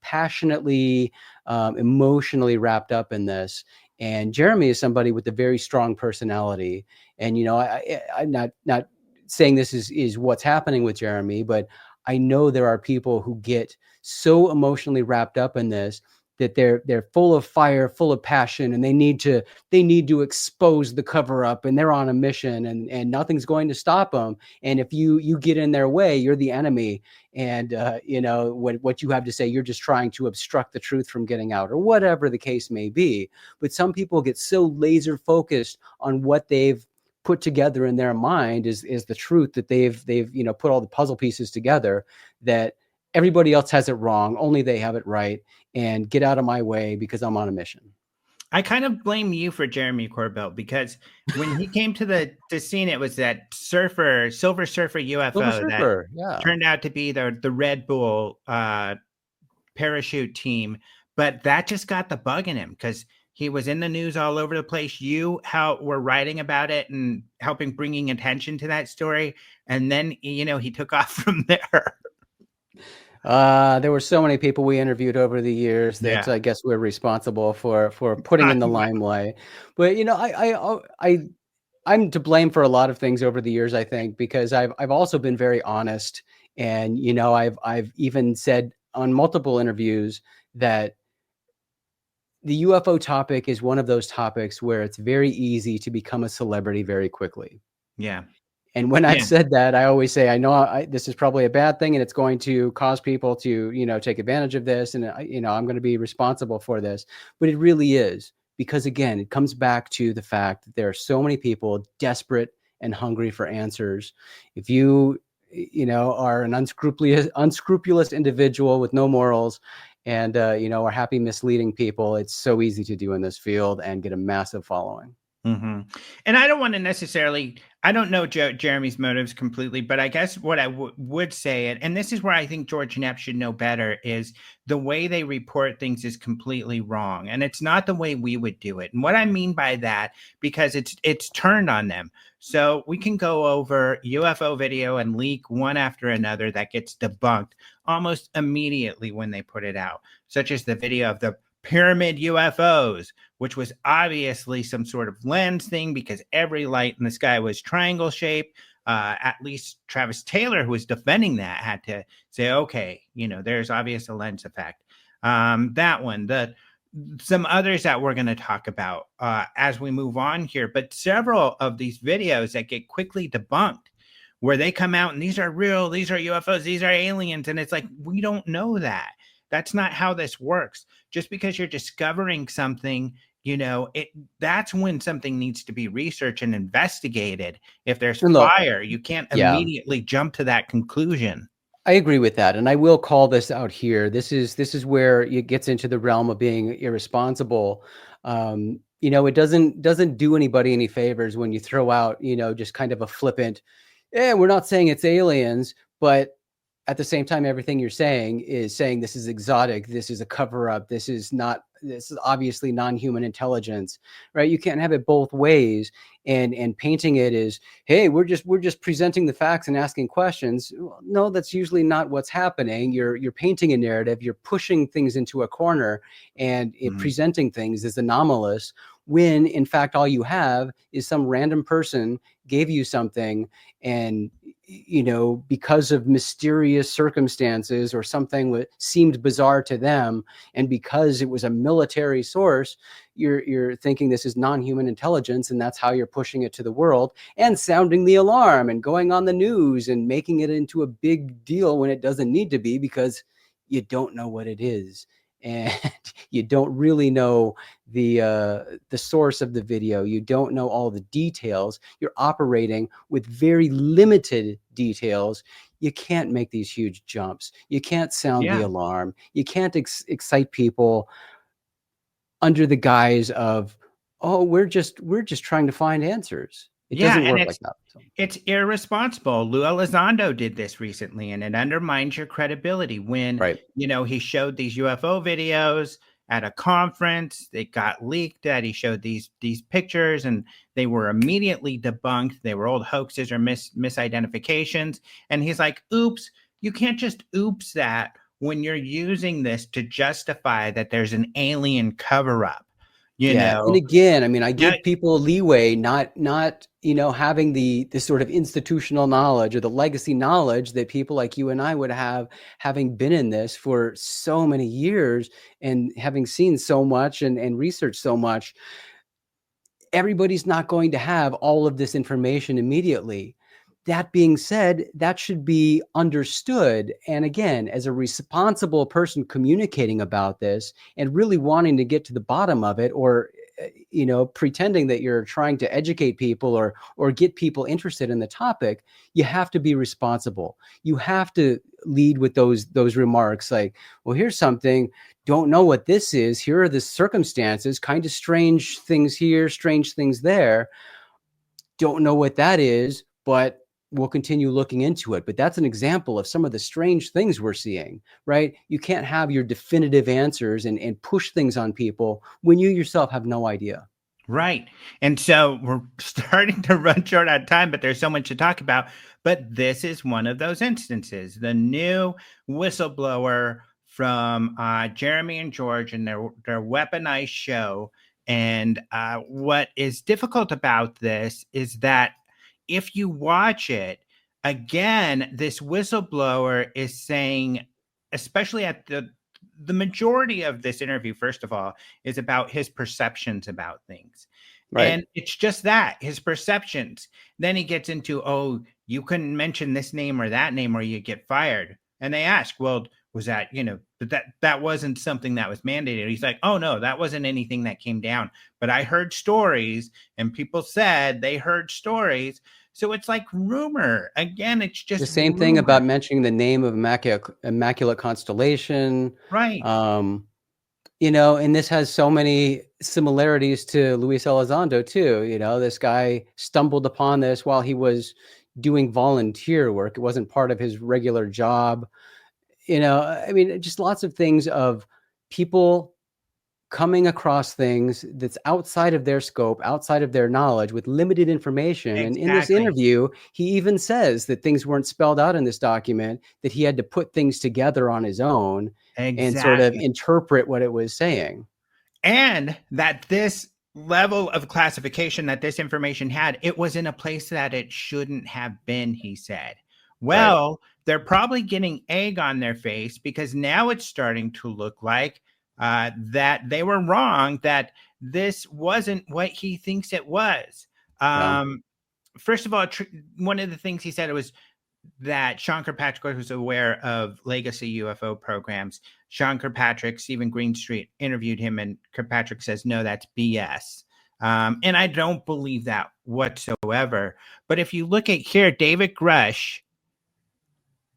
passionately, emotionally wrapped up in this. And Jeremy is somebody with a very strong personality. And, I'm not saying this is what's happening with Jeremy, but I know there are people who get so emotionally wrapped up in this that they're full of fire, full of passion, and they need to expose the cover up, and they're on a mission, and nothing's going to stop them. And if you get in their way, you're the enemy. And what you have to say, you're just trying to obstruct the truth from getting out, or whatever the case may be. But some people get so laser focused on what they've put together in their mind is the truth, that they've put all the puzzle pieces together, that everybody else has it wrong, only they have it right, and get out of my way because I'm on a mission. I kind of blame you for Jeremy Corbell, because when he came to the scene, it was that Silver Surfer UFO that turned out to be the Red Bull parachute team. But that just got the bug in him, because he was in the news all over the place. You were writing about it and bringing attention to that story. And then, he took off from there. There were so many people we interviewed over the years that I guess we're responsible for putting in the limelight. But I'm to blame for a lot of things over the years, I think, because I've also been very honest, and I've even said on multiple interviews that the UFO topic is one of those topics where it's very easy to become a celebrity very quickly. Yeah. And when I've said that, I always say, I know this is probably a bad thing, and it's going to cause people to, take advantage of this. And, I'm going to be responsible for this. But it really is, because, again, it comes back to the fact that there are so many people desperate and hungry for answers. If you, are an unscrupulous individual with no morals, and, are happy misleading people, it's so easy to do in this field and get a massive following. Mm-hmm. And I don't want to necessarily, I don't know Jeremy's motives completely, but I guess what I would say, and this is where I think George Knapp should know better, is the way they report things is completely wrong. And it's not the way we would do it. And what I mean by that, because it's turned on them. So we can go over UFO video and leak one after another that gets debunked almost immediately when they put it out, such as the video of the pyramid UFOs, which was obviously some sort of lens thing, because every light in the sky was triangle shaped. At least Travis Taylor, who was defending that, had to say, okay, there's obvious a lens effect. That one, some others that we're going to talk about as we move on here, but several of these videos that get quickly debunked, where they come out and these are real, these are UFOs, these are aliens. And it's like, we don't know that. That's not how this works. Just because you're discovering something, that's when something needs to be researched and investigated. If there's fire, you can't immediately jump to that conclusion. I agree with that. And I will call this out here. This is where it gets into the realm of being irresponsible. It doesn't do anybody any favors when you throw out, just kind of a flippant, we're not saying it's aliens, but at the same time, everything you're saying is saying this is exotic, this is a cover-up, this is obviously non-human intelligence, right? You can't have it both ways. And painting it as, hey, we're just presenting the facts and asking questions. No, that's usually not what's happening. You're painting a narrative, you're pushing things into a corner, and presenting things as anomalous, when in fact all you have is some random person gave you something, and because of mysterious circumstances or something that seemed bizarre to them, and because it was a military source, you're thinking this is non-human intelligence, and that's how you're pushing it to the world and sounding the alarm and going on the news and making it into a big deal when it doesn't need to be, because you don't know what it is. And you don't really know the source of the video. You don't know all the details. You're operating with very limited details. You can't make these huge jumps. You can't sound the alarm. You can't excite people under the guise of, oh, we're just trying to find ansers. It doesn't work like that. So. It's irresponsible. Lou Elizondo did this recently, and it undermines your credibility when, he showed these UFO videos at a conference. It got leaked that he showed these pictures, and they were immediately debunked. They were old hoaxes or misidentifications. And he's like, oops, you can't just oops that when you're using this to justify that there's an alien cover-up. You know, and again, I mean, I give people leeway, not having the sort of institutional knowledge or the legacy knowledge that people like you and I would have, having been in this for so many years and having seen so much and researched so much, everybody's not going to have all of this information immediately. That being said, that should be understood. And again, as a responsible person communicating about this and really wanting to get to the bottom of it, or pretending that you're trying to educate people or get people interested in the topic, you have to be responsible. You have to lead with those remarks like, well, here's something, don't know what this is. Here are the circumstances, kind of strange things here, strange things there. Don't know what that is, but we'll continue looking into it. But that's an example of some of the strange things we're seeing, right? You can't have your definitive answers and push things on people when you yourself have no idea. Right. And so we're starting to run short on time, but there's so much to talk about. But this is one of those instances. The new whistleblower from Jeremy and George and their weaponized show. And what is difficult about this is that if you watch it, again, this whistleblower is saying, especially at the majority of this interview, first of all, is about his perceptions about things. Right. And it's just that, his perceptions. Then he gets into, oh, you couldn't mention this name or that name or you get fired. And they ask, well, was that, that wasn't something that was mandated. He's like, oh, no, that wasn't anything that came down. But I heard stories and people said they heard stories. So it's like rumor. Again, it's just the same thing about mentioning the name of Immaculate Constellation. Right. And this has so many similarities to Luis Elizondo too. This guy stumbled upon this while he was doing volunteer work. It wasn't part of his regular job. Just lots of things of people coming across things that's outside of their scope, outside of their knowledge, with limited information. Exactly. And in this interview, he even says that things weren't spelled out in this document, that he had to put things together on his own. Exactly. And sort of interpret what it was saying. And that this level of classification that this information had, it was in a place that it shouldn't have been, he said. Well, right. They're probably getting egg on their face because now it's starting to look like that they were wrong, that this wasn't what he thinks it was. First of all, one of the things he said was that Sean Kirkpatrick was aware of legacy UFO programs. Sean Kirkpatrick, Stephen Greenstreet interviewed him, and Kirkpatrick says, no, that's BS. And I don't believe that whatsoever. But if you look at here, David Grusch,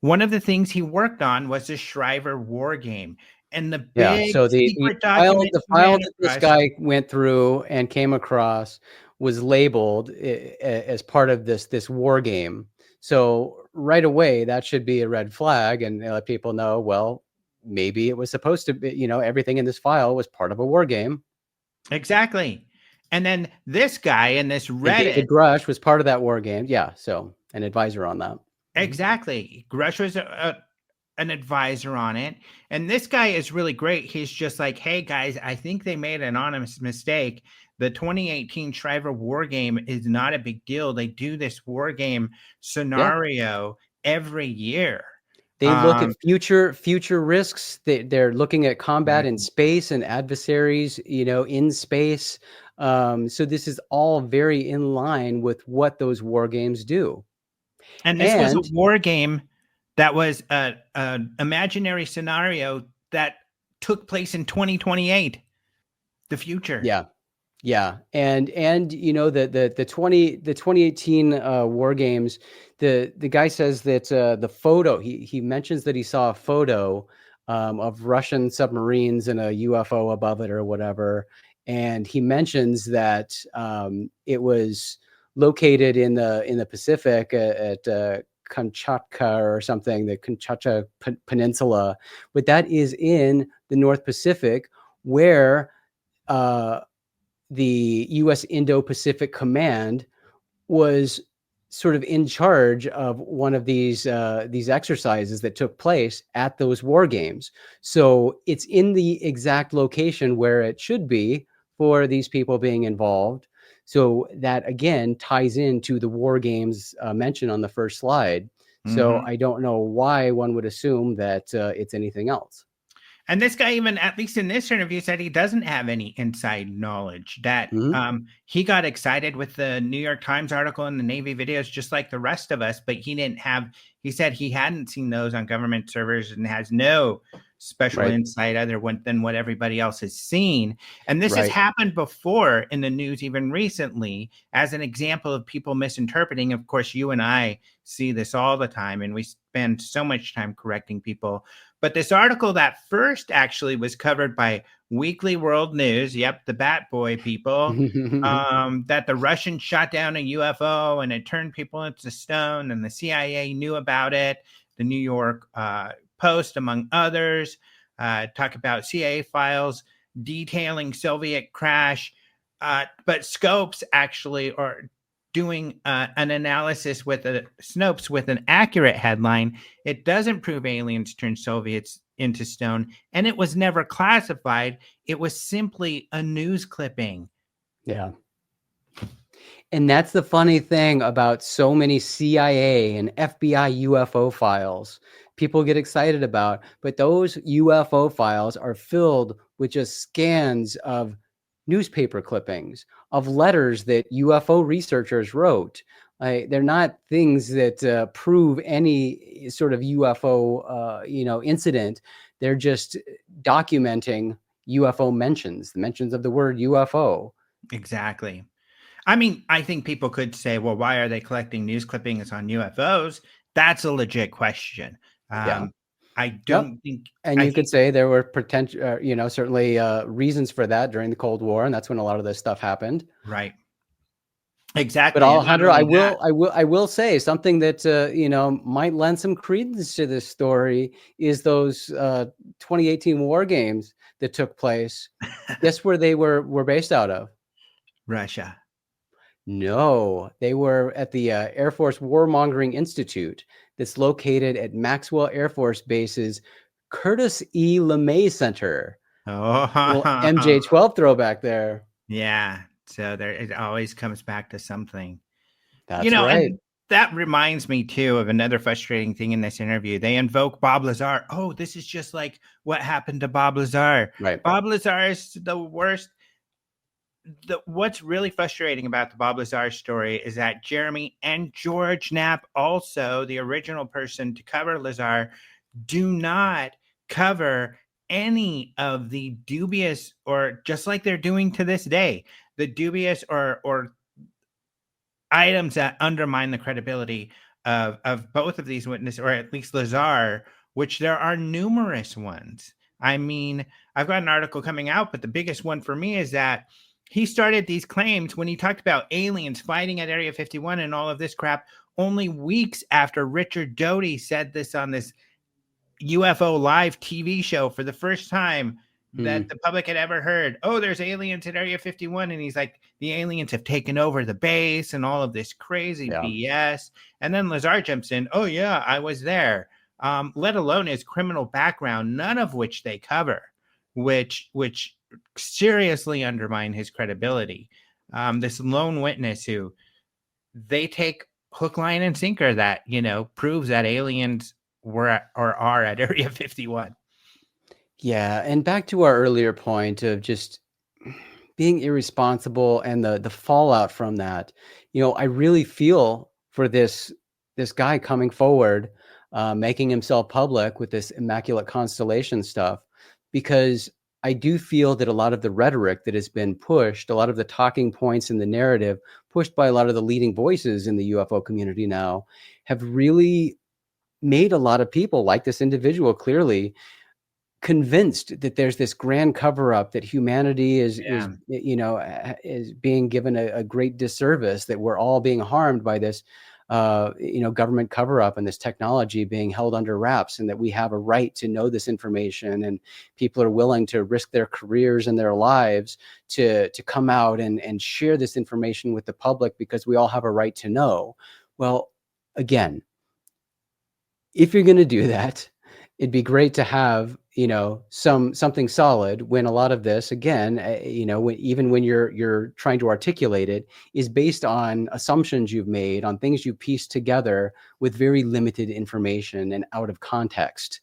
one of the things he worked on was the Shriver war game. And the big secret document, the file that this guy went through and came across was labeled as part of this war game. So right away, that should be a red flag, and let people know, well, maybe it was supposed to be, everything in this file was part of a war game. Exactly. And then this guy in this Reddit, David Grusch was part of that war game. Yeah. So an advisor on that. Exactly. Grusch was an advisor on it. And this guy is really great. He's just like, hey guys, I think they made an honest mistake. The 2018 Shriver war game is not a big deal. They do this war game scenario every year. They look at future risks. They're looking at combat in space and adversaries, in space. So this is all very in line with what those war games do. And this was a war game that was an imaginary scenario that took place in 2028, the future. Yeah. And the 2018 war games, the guy says that the photo, he mentions that he saw a photo of Russian submarines and a UFO above it or whatever. And he mentions that it was located in the Pacific at Kamchatka or something, the Kamchatka Peninsula, but that is in the North Pacific, where the U.S. Indo-Pacific Command was sort of in charge of one of these exercises that took place at those war games. So it's in the exact location where it should be for these people being involved. So that again ties into the war games mentioned on the first slide. So Mhm. I don't know why one would assume that it's anything else. And this guy, even at least in this interview, said he doesn't have any inside knowledge. That Mhm. he got excited with the New York Times article and the Navy videos, just like the rest of us. But he didn't have. He said he hadn't seen those on government servers and has no special Right. insight than what everybody else has seen. And this has Right. happened before in the news, even recently, as an example of people misinterpreting. Of course, you and I see this all the time, and we spend so much time correcting people. But this article that first actually was covered by Weekly World News, yep, the Bat Boy people, that the Russians shot down a UFO and it turned people into stone, and the CIA knew about it. The New York Post, among others, talk about CIA files detailing Soviet crash. But Scopes actually are doing an analysis with Snopes with an accurate headline. It doesn't prove aliens turned Soviets into stone, and it was never classified. It was simply a news clipping. Yeah. And that's the funny thing about so many CIA and FBI UFO files. People get excited about, but those UFO files are filled with just scans of newspaper clippings, of letters that UFO researchers wrote. They're not things that prove any sort of UFO, incident. They're just documenting UFO mentions, the mentions of the word UFO. Exactly. I mean, I think people could say, well, why are they collecting news clippings on UFOs? That's a legit question. Yeah. I Yep. don't think, And I you could think, say there were potential, certainly reasons for that during the Cold War, and that's when a lot of this stuff happened. right. But Exactly. And not Alejandro, only that, I will say something that might lend some credence to this story is those 2018 war games that took place. Guess where they were based out of? Russia. No, they were at the Air Force Warmongering Institute that's located at Maxwell Air Force Base's Curtis E. LeMay Center. Little Oh, MJ-12 throwback there. yeah. So there, it always comes back to something. That's right. And that reminds me too of another frustrating thing in this interview. They invoke Bob Lazar. Oh, this is just like what happened to Bob Lazar. Right. Bob Lazar is the worst. What's really frustrating about the Bob Lazar story is that Jeremy and George Knapp, also the original person to cover Lazar, do not cover any of the dubious, or just like they're doing to this day, the dubious or items that undermine the credibility of both of these witnesses, or at least Lazar, which there are numerous ones. I mean, I've got an article coming out, but the biggest one for me is that he started these claims when he talked about aliens fighting at Area 51 and all of this crap only weeks after Richard Doty said this on this UFO live TV show for the first time that the public had ever heard. Oh, there's aliens at Area 51. And he's like, the aliens have taken over the base and all of this crazy Yeah. BS. And then Lazar jumps in. Oh, yeah, I was there. Let alone his criminal background, none of which they cover, which seriously undermine his credibility. This lone witness who they take hook, line, and sinker that, proves that aliens were or are at Area 51. Yeah. And back to our earlier point of just being irresponsible and the fallout from that, I really feel for this guy coming forward, making himself public with this immaculate constellation stuff, because I do feel that a lot of the rhetoric that has been pushed, a lot of the talking points in the narrative pushed by a lot of the leading voices in the UFO community now have really made a lot of people, like this individual, clearly convinced that there's this grand cover up, that humanity is being given a great disservice, that we're all being harmed by this government cover up and this technology being held under wraps, and that we have a right to know this information, and people are willing to risk their careers and their lives to come out and share this information with the public because we all have a right to know. Well, again, if you're going to do that, it'd be great to have something solid, when a lot of this, again, even when you're trying to articulate it, is based on assumptions you've made, on things you pieced together with very limited information and out of context.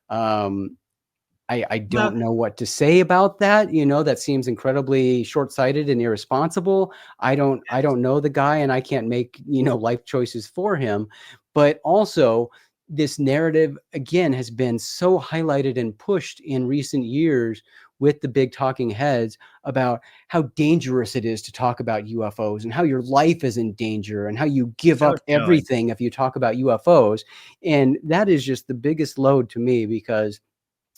I don't know what to say about that. That seems incredibly short-sighted and irresponsible. I don't know the guy, and I can't make, life choices for him. But also, this narrative, again, has been so highlighted and pushed in recent years with the big talking heads about how dangerous it is to talk about UFOs and how your life is in danger and how you give up everything if you talk about UFOs. And that is just the biggest load to me, because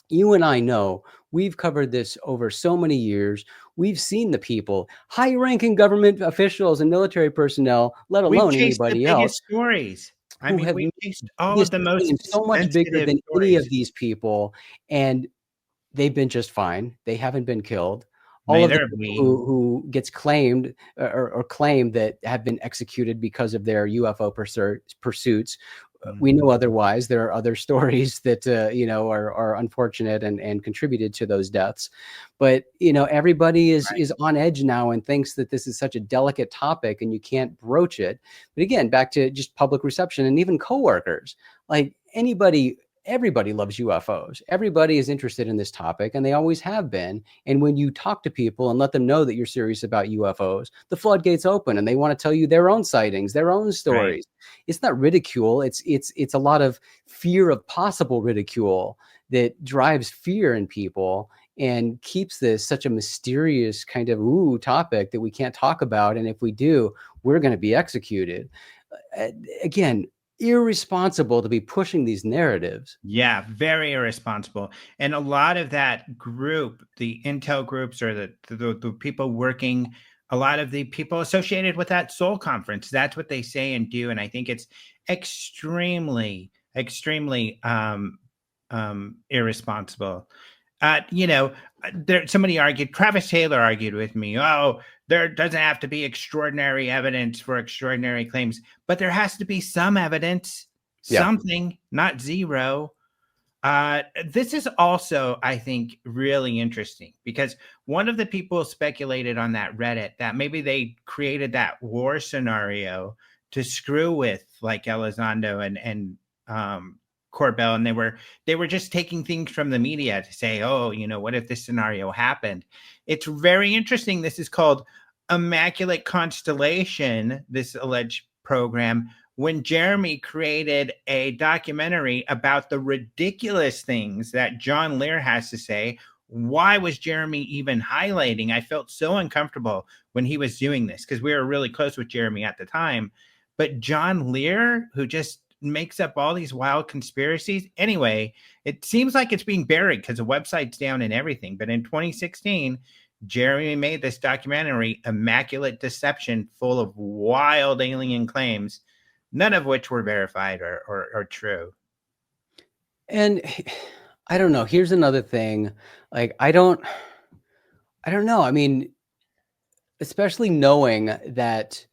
you and I know we've covered this over so many years. We've seen the people, high-ranking government officials and military personnel, let alone anybody else, stories. I who mean, have we chased all of the most so much bigger than stories. any of these people, and they've been just fine. They haven't been killed. All of Neither the have we. people who gets claimed or claimed that have been executed because of their UFO pursuits. We know otherwise. There are other stories that are unfortunate and contributed to those deaths. But everybody is on edge now and thinks that this is such a delicate topic and you can't broach it. But again, back to just public reception, and even coworkers, like everybody loves UFOs. Everybody is interested in this topic, and they always have been. And when you talk to people and let them know that you're serious about UFOs, the floodgates open and they want to tell you their own sightings, their own stories. Right. It's not ridicule. It's a lot of fear of possible ridicule that drives fear in people and keeps this such a mysterious kind of topic that we can't talk about. And if we do, we're going to be executed. Again, irresponsible to be pushing these narratives. Yeah, very irresponsible. And a lot of that group, the intel groups, or the people working, a lot of the people associated with that Seoul conference, that's what they say and do. And I think it's extremely, extremely irresponsible. Somebody argued, Travis Taylor argued with me, there doesn't have to be extraordinary evidence for extraordinary claims, but there has to be some evidence, something, not zero. This is also, I think, really interesting, because one of the people speculated on that Reddit that maybe they created that war scenario to screw with like Elizondo and Corbell, and they were just taking things from the media to say, what if this scenario happened? It's very interesting. This is called Immaculate Constellation, this alleged program, when Jeremy created a documentary about the ridiculous things that John Lear has to say. Why was Jeremy even highlighting? I felt so uncomfortable when he was doing this, because we were really close with Jeremy at the time. But John Lear, who just makes up all these wild conspiracies. Anyway, it seems like it's being buried because the website's down and everything. But in 2016, Jeremy made this documentary, Immaculate Deception, full of wild alien claims, none of which were verified or true. And I don't know. Here's another thing. Like, I don't know. I mean, especially knowing that,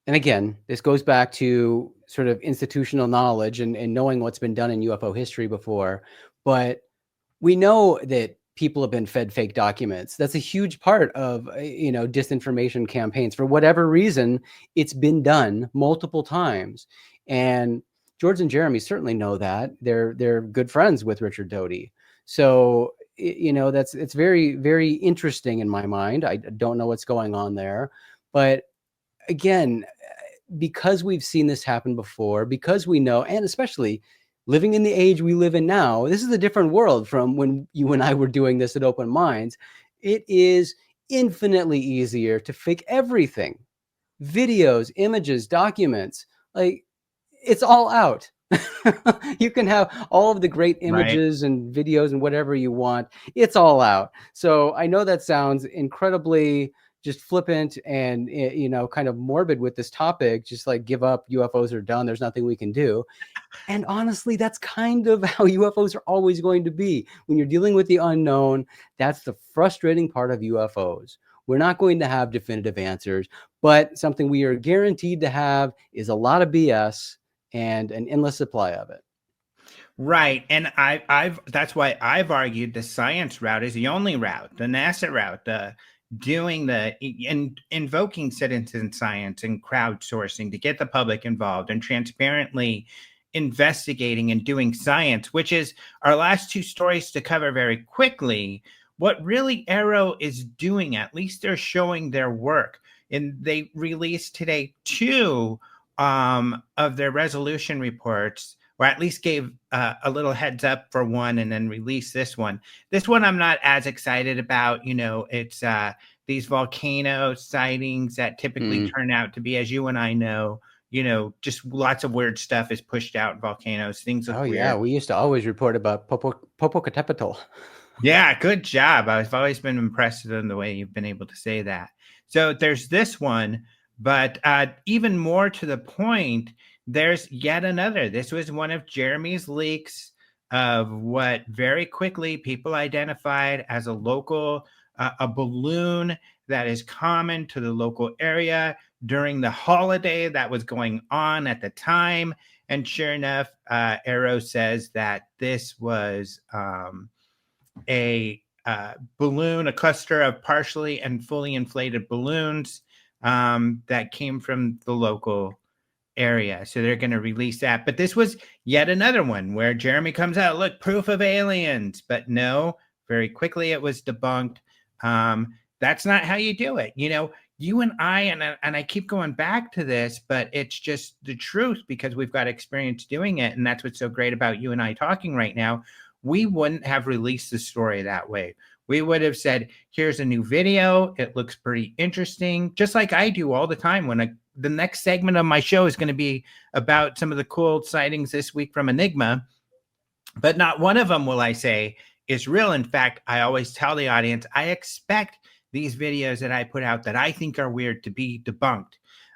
and again, this goes back to sort of institutional knowledge and knowing what's been done in UFO history before. But we know that people have been fed fake documents. That's a huge part of, disinformation campaigns. For whatever reason, it's been done multiple times. And George and Jeremy certainly know that. They're good friends with Richard Doty. So, it's very, very interesting in my mind. I don't know what's going on there. But again, because we've seen this happen before, because we know, and especially living in the age we live in now, this is a different world from when you and I were doing this at Open Minds. It is infinitely easier to fake everything. Videos, images, documents, like, it's all out. You can have all of the great images and videos and whatever you want. It's all out. So I know that sounds incredibly just flippant and, kind of morbid with this topic, just like give up, UFOs are done, there's nothing we can do. And honestly, that's kind of how UFOs are always going to be. When you're dealing with the unknown, that's the frustrating part of UFOs. We're not going to have definitive answers, but something we are guaranteed to have is a lot of BS and an endless supply of it. Right. And I've that's why I've argued the science route is the only route, the NASA route, the doing the invoking citizen science and crowdsourcing to get the public involved and transparently investigating and doing science, which is our last two stories to cover very quickly. What really Arrow is doing, at least they're showing their work. And they released today two of their resolution reports, or at least gave a little heads up for one and then released this one. This one I'm not as excited about. You know, it's these volcano sightings that typically turn out to be, as you and I know, just lots of weird stuff is pushed out in volcanoes. Things look weird. Yeah, we used to always report about Popocatépetl. Yeah, good job. I've always been impressed in the way you've been able to say that. So there's this one, but even more to the point, there's yet another. This was one of Jeremy's leaks of what very quickly people identified as a local, a balloon that is common to the local area during the holiday that was going on at the time. And sure enough, Arrow says that this was a balloon, a cluster of partially and fully inflated balloons that came from the local area. So they're going to release that. But this was yet another one where Jeremy comes out, look, proof of aliens. But no, very quickly it was debunked. That's not how you do it. You and I, and I keep going back to this, but it's just the truth because we've got experience doing it. And that's what's so great about you and I talking right now. We wouldn't have released the story that way. We would have said, here's a new video. It looks pretty interesting, just like I do all the time when the next segment of my show is going to be about some of the cool sightings this week from Enigma. But not one of them will I say is real. In fact, I always tell the audience, I expect these videos that I put out that I think are weird to be debunked.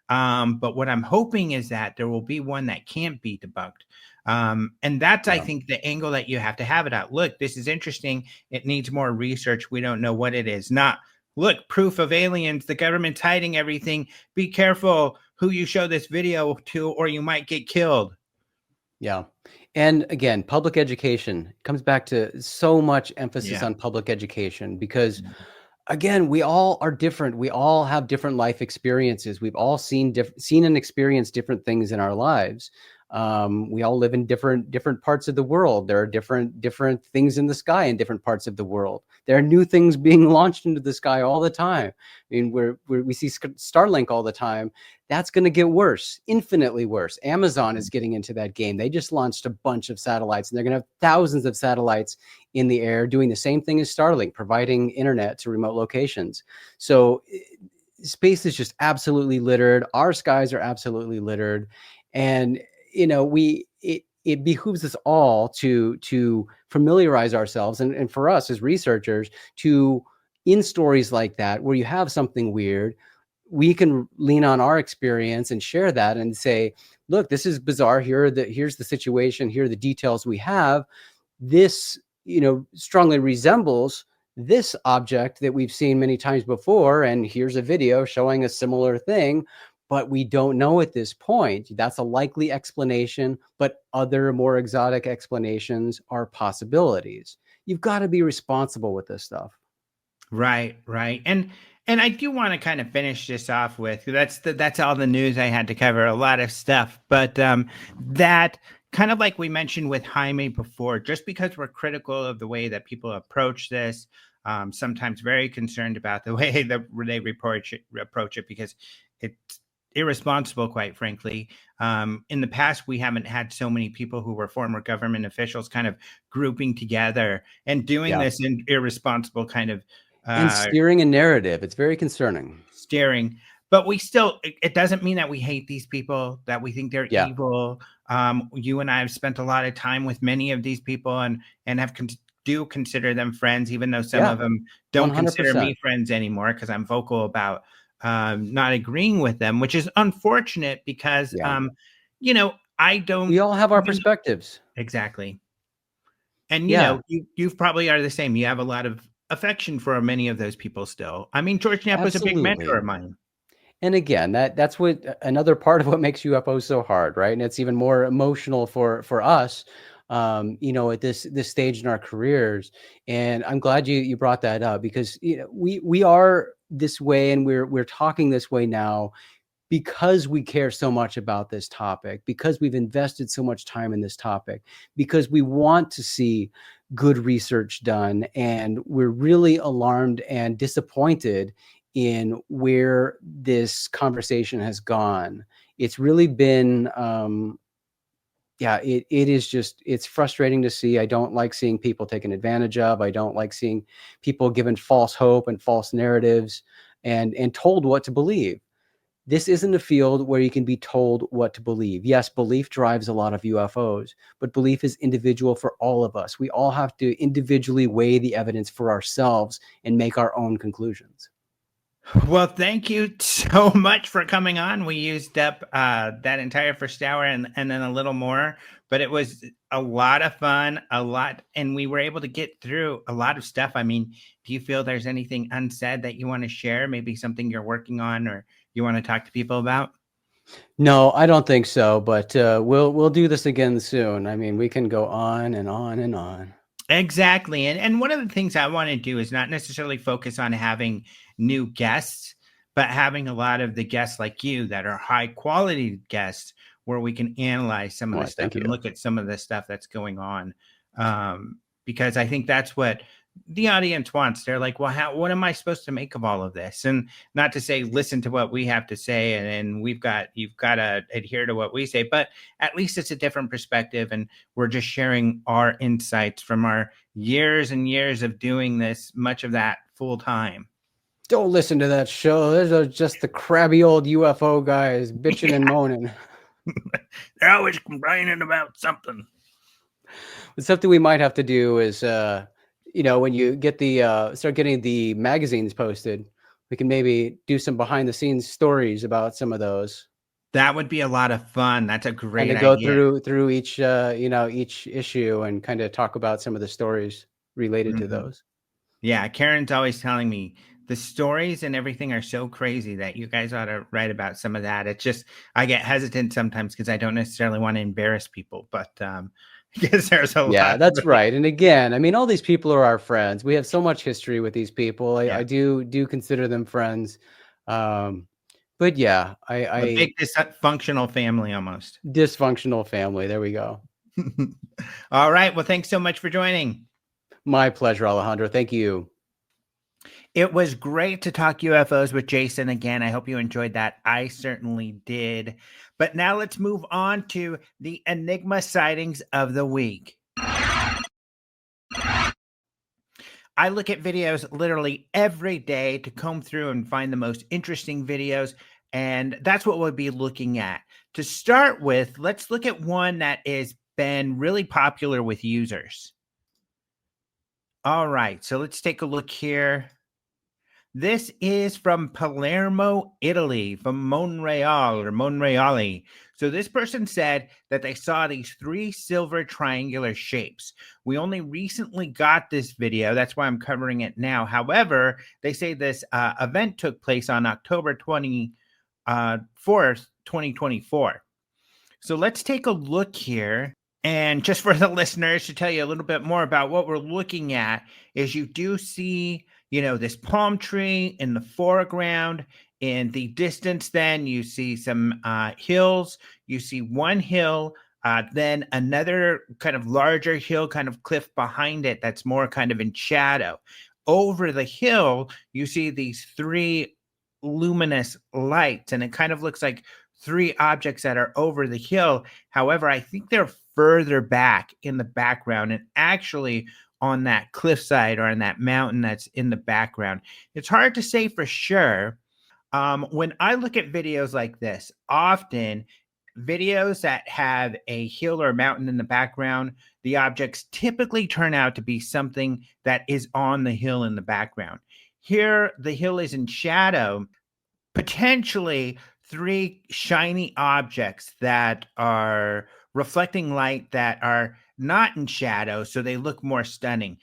But what I'm hoping is that there will be one that can't be debunked. And that's, I think, the angle that you have to have it out. Look, this is interesting. It needs more research. We don't know what it is. Not, look, proof of aliens. The government's hiding everything. Be careful who you show this video to, or you might get killed. Yeah. And again, public education comes back to so much emphasis on public education because again, we all are different. We all have different life experiences. We've all seen and experienced different things in our lives. We all live in different parts of the world. There are different things in the sky in different parts of the world. There are new things being launched into the sky all the time. I mean, we see Starlink all the time. That's going to get worse, infinitely worse. Amazon is getting into that game. They just launched a bunch of satellites, and they're going to have thousands of satellites in the air doing the same thing as Starlink, providing internet to remote locations. So space is just absolutely littered. Our skies are absolutely littered. And it behooves us all to familiarize ourselves and for us as researchers to, in stories like that, where you have something weird, we can lean on our experience and share that and say, look, this is bizarre. Here's the situation. Here are the details we have. This, strongly resembles this object that we've seen many times before. And here's a video showing a similar thing. But we don't know at this point. That's a likely explanation, but other more exotic explanations are possibilities. You've got to be responsible with this stuff. Right. And I do want to kind of finish this off with, that's all the news I had to cover, a lot of stuff. But that kind of like we mentioned with Jaime before, just because we're critical of the way that people approach this, sometimes very concerned about the way that they approach it because it's irresponsible, quite frankly. In the past, we haven't had so many people who were former government officials kind of grouping together and doing this in irresponsible kind of and steering a narrative. It's very concerning. But we still, it doesn't mean that we hate these people, that we think they're evil. You and I have spent a lot of time with many of these people and do consider them friends, even though some of them don't 100%. Consider me friends anymore because I'm vocal about not agreeing with them, which is unfortunate because, I don't. We all have our perspectives. Exactly. And, you probably are the same. You have a lot of affection for many of those people still. I mean, George Knapp was a big mentor of mine. And again, that's what another part of what makes UFOs so hard, right? And it's even more emotional for us at this stage in our careers. And I'm glad you brought that up, because we are this way, and we're talking this way now because we care so much about this topic, because we've invested so much time in this topic, because we want to see good research done, and we're really alarmed and disappointed in where this conversation has gone. It's really been it is just, it's frustrating to see. I don't like seeing people taken advantage of. I don't like seeing people given false hope and false narratives and told what to believe. This isn't a field where you can be told what to believe. Yes, belief drives a lot of UFOs, but belief is individual for all of us. We all have to individually weigh the evidence for ourselves and make our own conclusions. Well, thank you so much for coming on. We used up that entire first hour and then a little more, but it was a lot of fun, and we were able to get through a lot of stuff. I mean, do you feel there's anything unsaid that you want to share? Maybe something you're working on or you want to talk to people about? No, I don't think so, but we'll do this again soon. I mean, we can go on and on and on. Exactly. And one of the things I want to do is not necessarily focus on having new guests, but having a lot of the guests like you that are high quality guests where we can analyze some of the stuff and look at some of the stuff that's going on. Because I think that's what the audience wants. They're like, well, what am I supposed to make of all of this? And not to say, listen to what we have to say. And you've got to adhere to what we say, but at least it's a different perspective. And we're just sharing our insights from our years and years of doing this, much of that full time. Don't listen to that show. Those are just the crabby old UFO guys bitching and moaning. They're always complaining about something. But something we might have to do is, when you get start getting the magazines posted, we can maybe do some behind the scenes stories about some of those. That would be a lot of fun. That's a great idea. And to go through each, each issue and kind of talk about some of the stories related to those. Yeah. Karen's always telling me the stories and everything are so crazy that you guys ought to write about some of that. It's just, I get hesitant sometimes because I don't necessarily want to embarrass people, but because there's a lot. Yeah, that's right. And again, I mean, all these people are our friends. We have so much history with these people. I do consider them friends. But yeah, a big dysfunctional family almost. Dysfunctional family. There we go. All right. Well, thanks so much for joining. My pleasure, Alejandro. Thank you. It was great to talk UFOs with Jason again. I hope you enjoyed that. I certainly did. But now let's move on to the Enigma sightings of the week. I look at videos literally every day to comb through and find the most interesting videos, and that's what we'll be looking at. To start with, let's look at one that has been really popular with users. All right, so let's take a look here. This is from Palermo, Italy, from Monreale. So this person said that they saw these 3 silver triangular shapes. We only recently got this video. That's why I'm covering it now. However, they say this event took place on October 24th, 2024. So let's take a look here. And just for the listeners, to tell you a little bit more about what we're looking at, is you do see, this palm tree in the foreground. In the distance, then you see some hills. You see one hill, then another kind of larger hill, kind of cliff behind it that's more kind of in shadow. Over the hill, you see these 3 luminous lights, and it kind of looks like 3 objects that are over the hill. However, I think they're further back in the background and actually on that cliffside or on that mountain that's in the background. It's hard to say for sure. When I look at videos like this, often videos that have a hill or a mountain in the background, the objects typically turn out to be something that is on the hill in the background. Here, the hill is in shadow, potentially 3 shiny objects that are reflecting light that are not in shadow, so they look more stunning.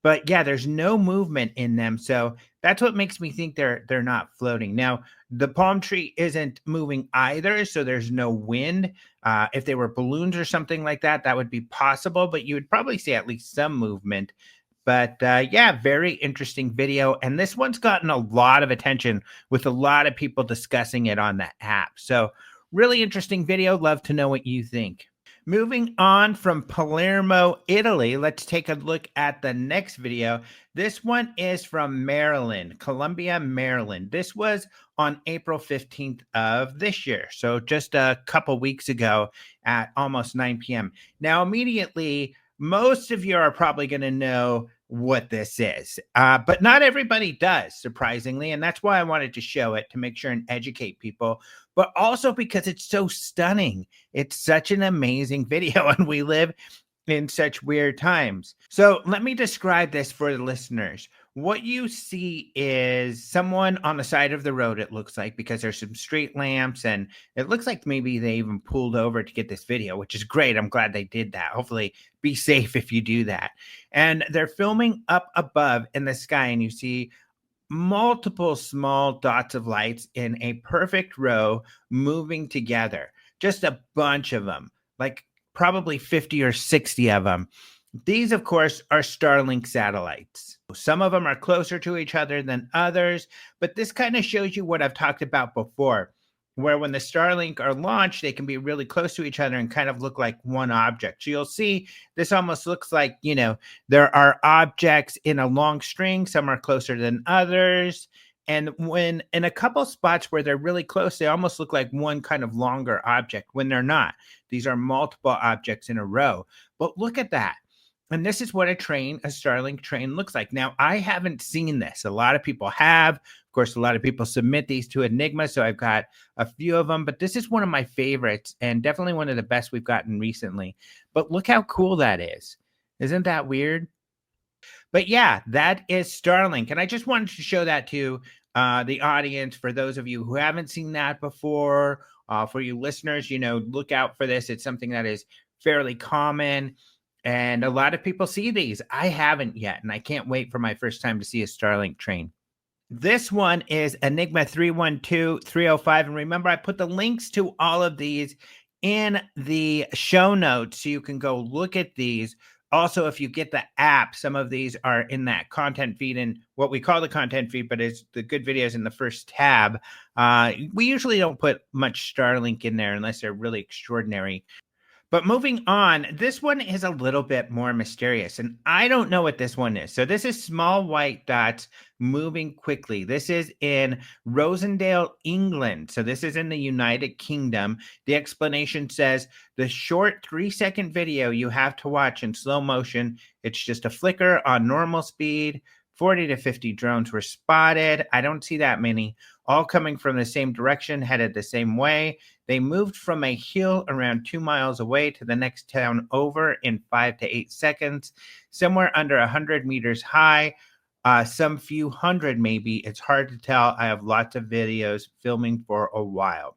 But yeah, there's no movement in them. So that's what makes me think they're not floating. Now, the palm tree isn't moving either, so there's no wind. If they were balloons or something like that, that would be possible, but you would probably see at least some movement. But yeah, very interesting video. And this one's gotten a lot of attention with a lot of people discussing it on the app. So really interesting video. Love to know what you think. Moving on from Palermo, Italy, let's take a look at the next video. This one is from Maryland, Columbia, Maryland. This was on April 15th of this year. So just a couple weeks ago at almost 9 p.m. Now, immediately, most of you are probably going to know what this is, but not everybody does, surprisingly. And that's why I wanted to show it, to make sure and educate people, but also because it's so stunning. It's such an amazing video, and we live in such weird times. So let me describe this for the listeners. What you see is someone on the side of the road, it looks like, because there's some street lamps, and it looks like maybe they even pulled over to get this video, which is great. I'm glad they did that. Hopefully be safe if you do that. And they're filming up above in the sky, and you see multiple small dots of lights in a perfect row moving together. Just a bunch of them, like probably 50 or 60 of them. These, of course, are Starlink satellites. Some of them are closer to each other than others, but this kind of shows you what I've talked about before, where when the Starlink are launched, they can be really close to each other and kind of look like one object. So you'll see this almost looks like, there are objects in a long string. Some are closer than others. And when in a couple spots where they're really close, they almost look like one kind of longer object when they're not. These are multiple objects in a row. But look at that. And this is what a Starlink train looks like. Now, I haven't seen this. A lot of people have. Of course, a lot of people submit these to Enigma, so I've got a few of them. But this is one of my favorites and definitely one of the best we've gotten recently. But look how cool that is. Isn't that weird? But yeah, that is Starlink. And I just wanted to show that to the audience for those of you who haven't seen that before. For you listeners, look out for this. It's something that is fairly common. And a lot of people see these. I haven't yet, and I can't wait for my first time to see a Starlink train. This one is Enigma 312305. And remember, I put the links to all of these in the show notes, so you can go look at these. Also, if you get the app, some of these are in that content feed, and what we call the content feed, but it's the good videos in the first tab. We usually don't put much Starlink in there unless they're really extraordinary. But moving on, this one is a little bit more mysterious, and I don't know what this one is. So this is small white dots moving quickly. This is in Rossendale, England. So this is in the United Kingdom. The explanation says the short 3-second video you have to watch in slow motion. It's just a flicker on normal speed. 40 to 50 drones were spotted. I don't see that many, all coming from the same direction, headed the same way. They moved from a hill around 2 miles away to the next town over in 5 to 8 seconds, somewhere under 100 meters high, some few hundred maybe. It's hard to tell. I have lots of videos filming for a while.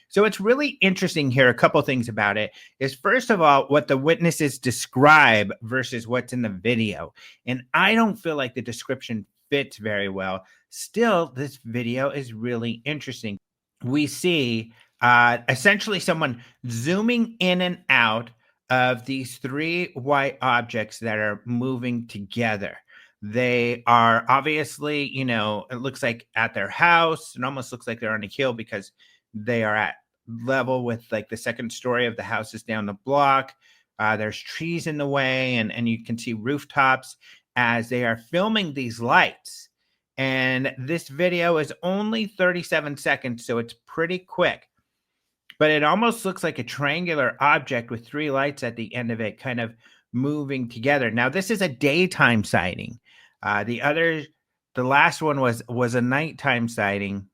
So it's really interesting here. A couple things about it is, first of all, what the witnesses describe versus what's in the video. And I don't feel like the description fits very well. Still, this video is really interesting. We see essentially someone zooming in and out of these 3 white objects that are moving together. They are obviously, it looks like at their house. It almost looks like they're on a hill because they are at level with like the second story of the houses down the block. There's trees in the way, and you can see rooftops as they are filming these lights. And this video is only 37 seconds, so it's pretty quick. But it almost looks like a triangular object with 3 lights at the end of it kind of moving together. Now, this is a daytime sighting. The last one was a nighttime sighting.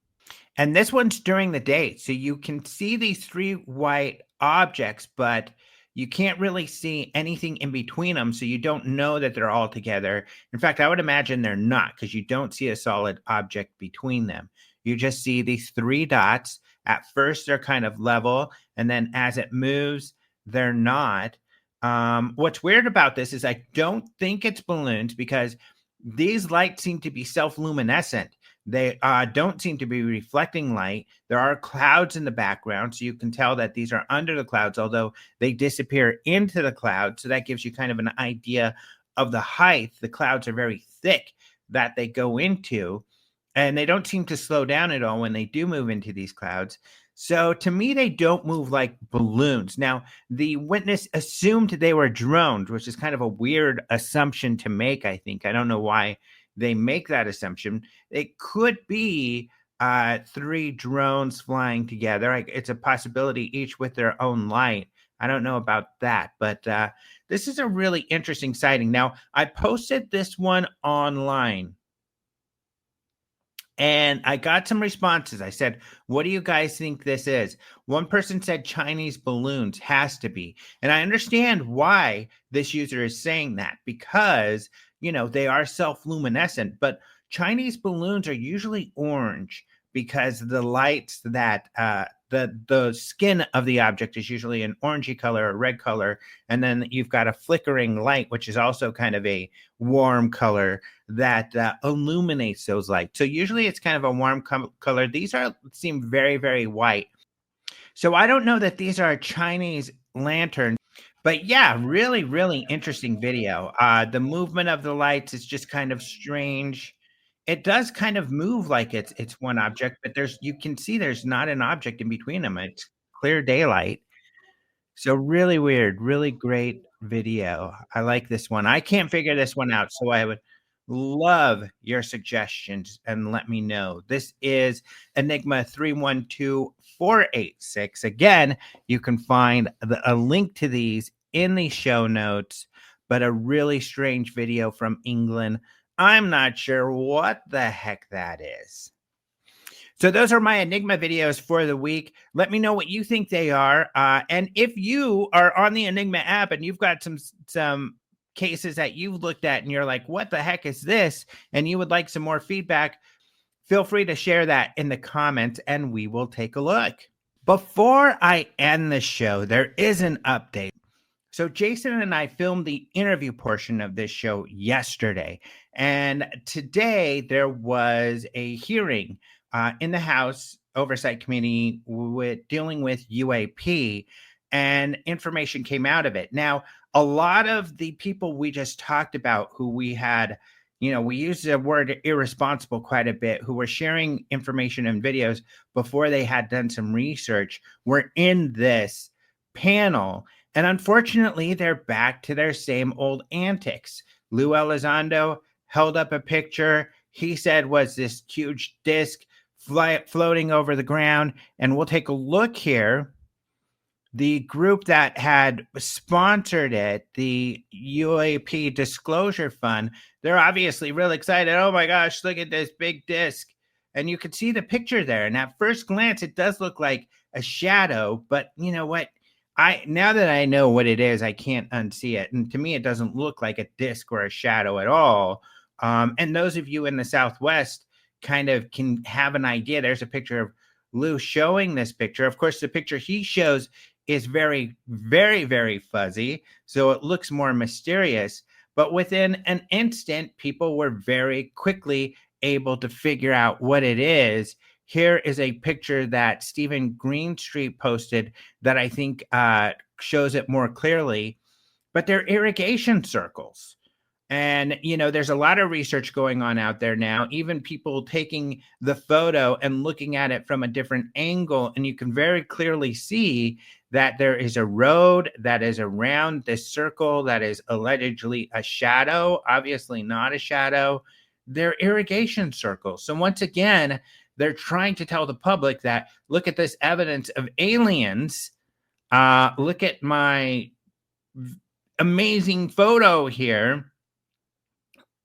And this one's during the day. So you can see these 3 white objects, but you can't really see anything in between them. So you don't know that they're all together. In fact, I would imagine they're not, because you don't see a solid object between them. You just see these 3 dots. At first, they're kind of level. And then as it moves, they're not. What's weird about this is I don't think it's balloons because these lights seem to be self-luminescent. They don't seem to be reflecting light. There are clouds in the background, so you can tell that these are under the clouds, although they disappear into the clouds. So that gives you kind of an idea of the height. The clouds are very thick that they go into, and they don't seem to slow down at all when they do move into these clouds. So to me, they don't move like balloons. Now, the witness assumed they were drones, which is kind of a weird assumption to make, I think. I don't know why they make that assumption. It could be 3 drones flying together. It's a possibility, each with their own light. I don't know about that, but this is a really interesting sighting. Now, I posted this one online, and I got some responses. I said, what do you guys think this is? One person said Chinese balloons, has to be. And I understand why this user is saying that, because, they are self-luminescent, but Chinese balloons are usually orange because the lights that the skin of the object is usually an orangey color or red color, and then you've got a flickering light, which is also kind of a warm color that illuminates those lights. So usually it's kind of a warm color. These seem very, very white. So I don't know that these are Chinese lanterns, but yeah, really, really interesting video. The movement of the lights is just kind of strange. It does kind of move like it's one object, but you can see there's not an object in between them. It's clear daylight. So really weird, really great video. I like this one. I can't figure this one out, so I would love your suggestions and let me know. This is Enigma 312486. Again, you can find a link to these in the show notes, but a really strange video from England. I'm not sure what the heck that is. So those are my Enigma videos for the week. Let me know what you think they are. And if you are on the Enigma app and you've got some cases that you've looked at and you're like, what the heck is this? And you would like some more feedback, feel free to share that in the comments and we will take a look. Before I end the show, there is an update. So Jason and I filmed the interview portion of this show yesterday. And today there was a hearing in the House Oversight Committee dealing with UAP, and information came out of it. Now, a lot of the people we just talked about who we had, we used the word irresponsible quite a bit, who were sharing information and videos before they had done some research, were in this panel. And unfortunately, they're back to their same old antics. Lou Elizondo held up a picture he said was this huge disc floating over the ground. And we'll take a look here. The group that had sponsored it, the UAP Disclosure Fund, they're obviously really excited. Oh my gosh, look at this big disc. And you can see the picture there. And at first glance, it does look like a shadow. But you know what? Now that I know what it is, I can't unsee it. And to me, it doesn't look like a disc or a shadow at all. And those of you in the Southwest kind of can have an idea. There's a picture of Lou showing this picture. Of course, the picture he shows is very, very, very fuzzy. So it looks more mysterious. But within an instant, people were very quickly able to figure out what it is. Here is a picture that Stephen Greenstreet posted that I think shows it more clearly. But they're irrigation circles. And, there's a lot of research going on out there now, even people taking the photo and looking at it from a different angle. And you can very clearly see that there is a road that is around this circle that is allegedly a shadow, obviously not a shadow. They're irrigation circles. So once again, they're trying to tell the public that, look at this evidence of aliens. Look at my amazing photo here.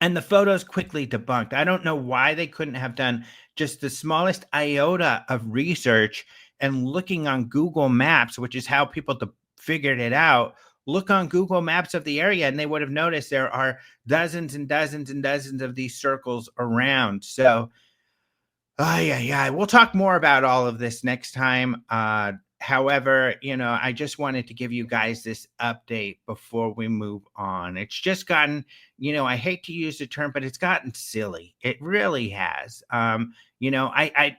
And the photo's quickly debunked. I don't know why they couldn't have done just the smallest iota of research and looking on Google Maps, which is how people figured it out. Look on Google Maps of the area and they would have noticed there are dozens and dozens and dozens of these circles around. So, we'll talk more about all of this next time. However, I just wanted to give you guys this update before we move on. It's just gotten, I hate to use the term, but it's gotten silly. It really has. I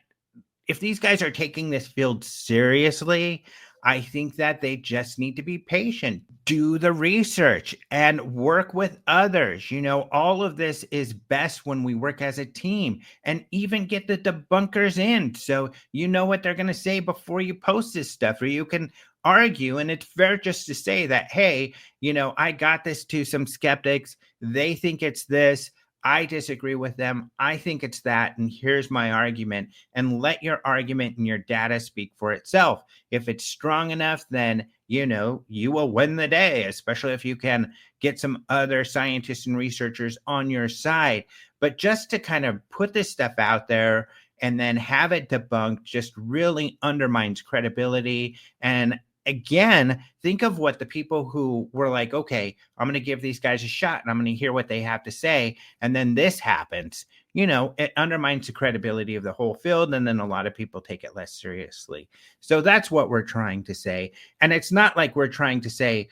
if these guys are taking this field seriously, I think that they just need to be patient, do the research, and work with others. All of this is best when we work as a team and even get the debunkers in. So you know what they're going to say before you post this stuff, or you can argue. And it's fair just to say that, hey, I got this to some skeptics. They think it's this. I disagree with them. I think it's that. And here's my argument. And let your argument and your data speak for itself. If it's strong enough, then, you will win the day, especially if you can get some other scientists and researchers on your side. But just to kind of put this stuff out there and then have it debunked just really undermines credibility. And again, think of what the people who were like, okay, I'm going to give these guys a shot and I'm going to hear what they have to say. And then this happens, it undermines the credibility of the whole field. And then a lot of people take it less seriously. So that's what we're trying to say. And it's not like we're trying to say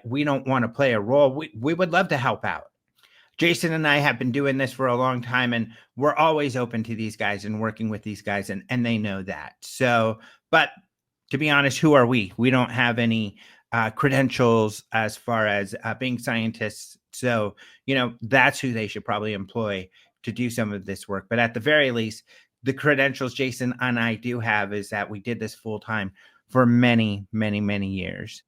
we don't want to play a role. We would love to help out. Jason and I have been doing this for a long time, and we're always open to these guys and working with these guys, and they know that. So, but to be honest, who are we? We don't have any credentials as far as being scientists. So, that's who they should probably employ to do some of this work. But at the very least, the credentials Jason and I do have is that we did this full time for many, many, many years.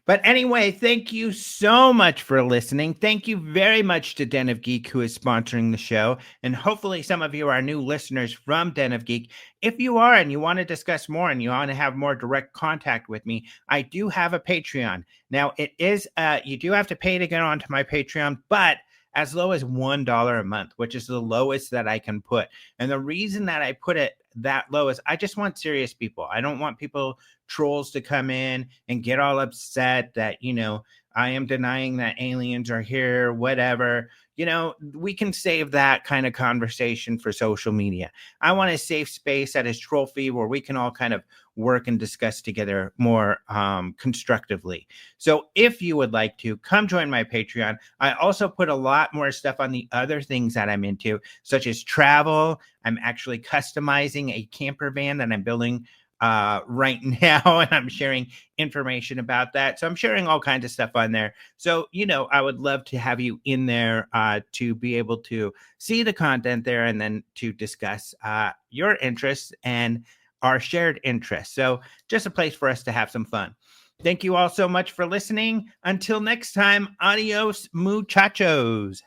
But anyway, thank you so much for listening. Thank you very much to Den of Geek, who is sponsoring the show. And hopefully some of you are new listeners from Den of Geek. If you are and you want to discuss more and you want to have more direct contact with me, I do have a Patreon. Now, it is you do have to pay to get onto my Patreon, but as low as $1 a month, which is the lowest that I can put. And the reason that I put it that low is I just want serious people. I don't want trolls to come in and get all upset that, I am denying that aliens are here, whatever. We can save that kind of conversation for social media. I want a safe space that is troll-free where we can all kind of work and discuss together more constructively. So if you would like to, come join my Patreon. I also put a lot more stuff on the other things that I'm into, such as travel. I'm actually customizing a camper van that I'm building right now, and I'm sharing information about that. So I'm sharing all kinds of stuff on there. So, I would love to have you in there to be able to see the content there and then to discuss your interests and our shared interests. So just a place for us to have some fun. Thank you all so much for listening. Until next time, adios, muchachos.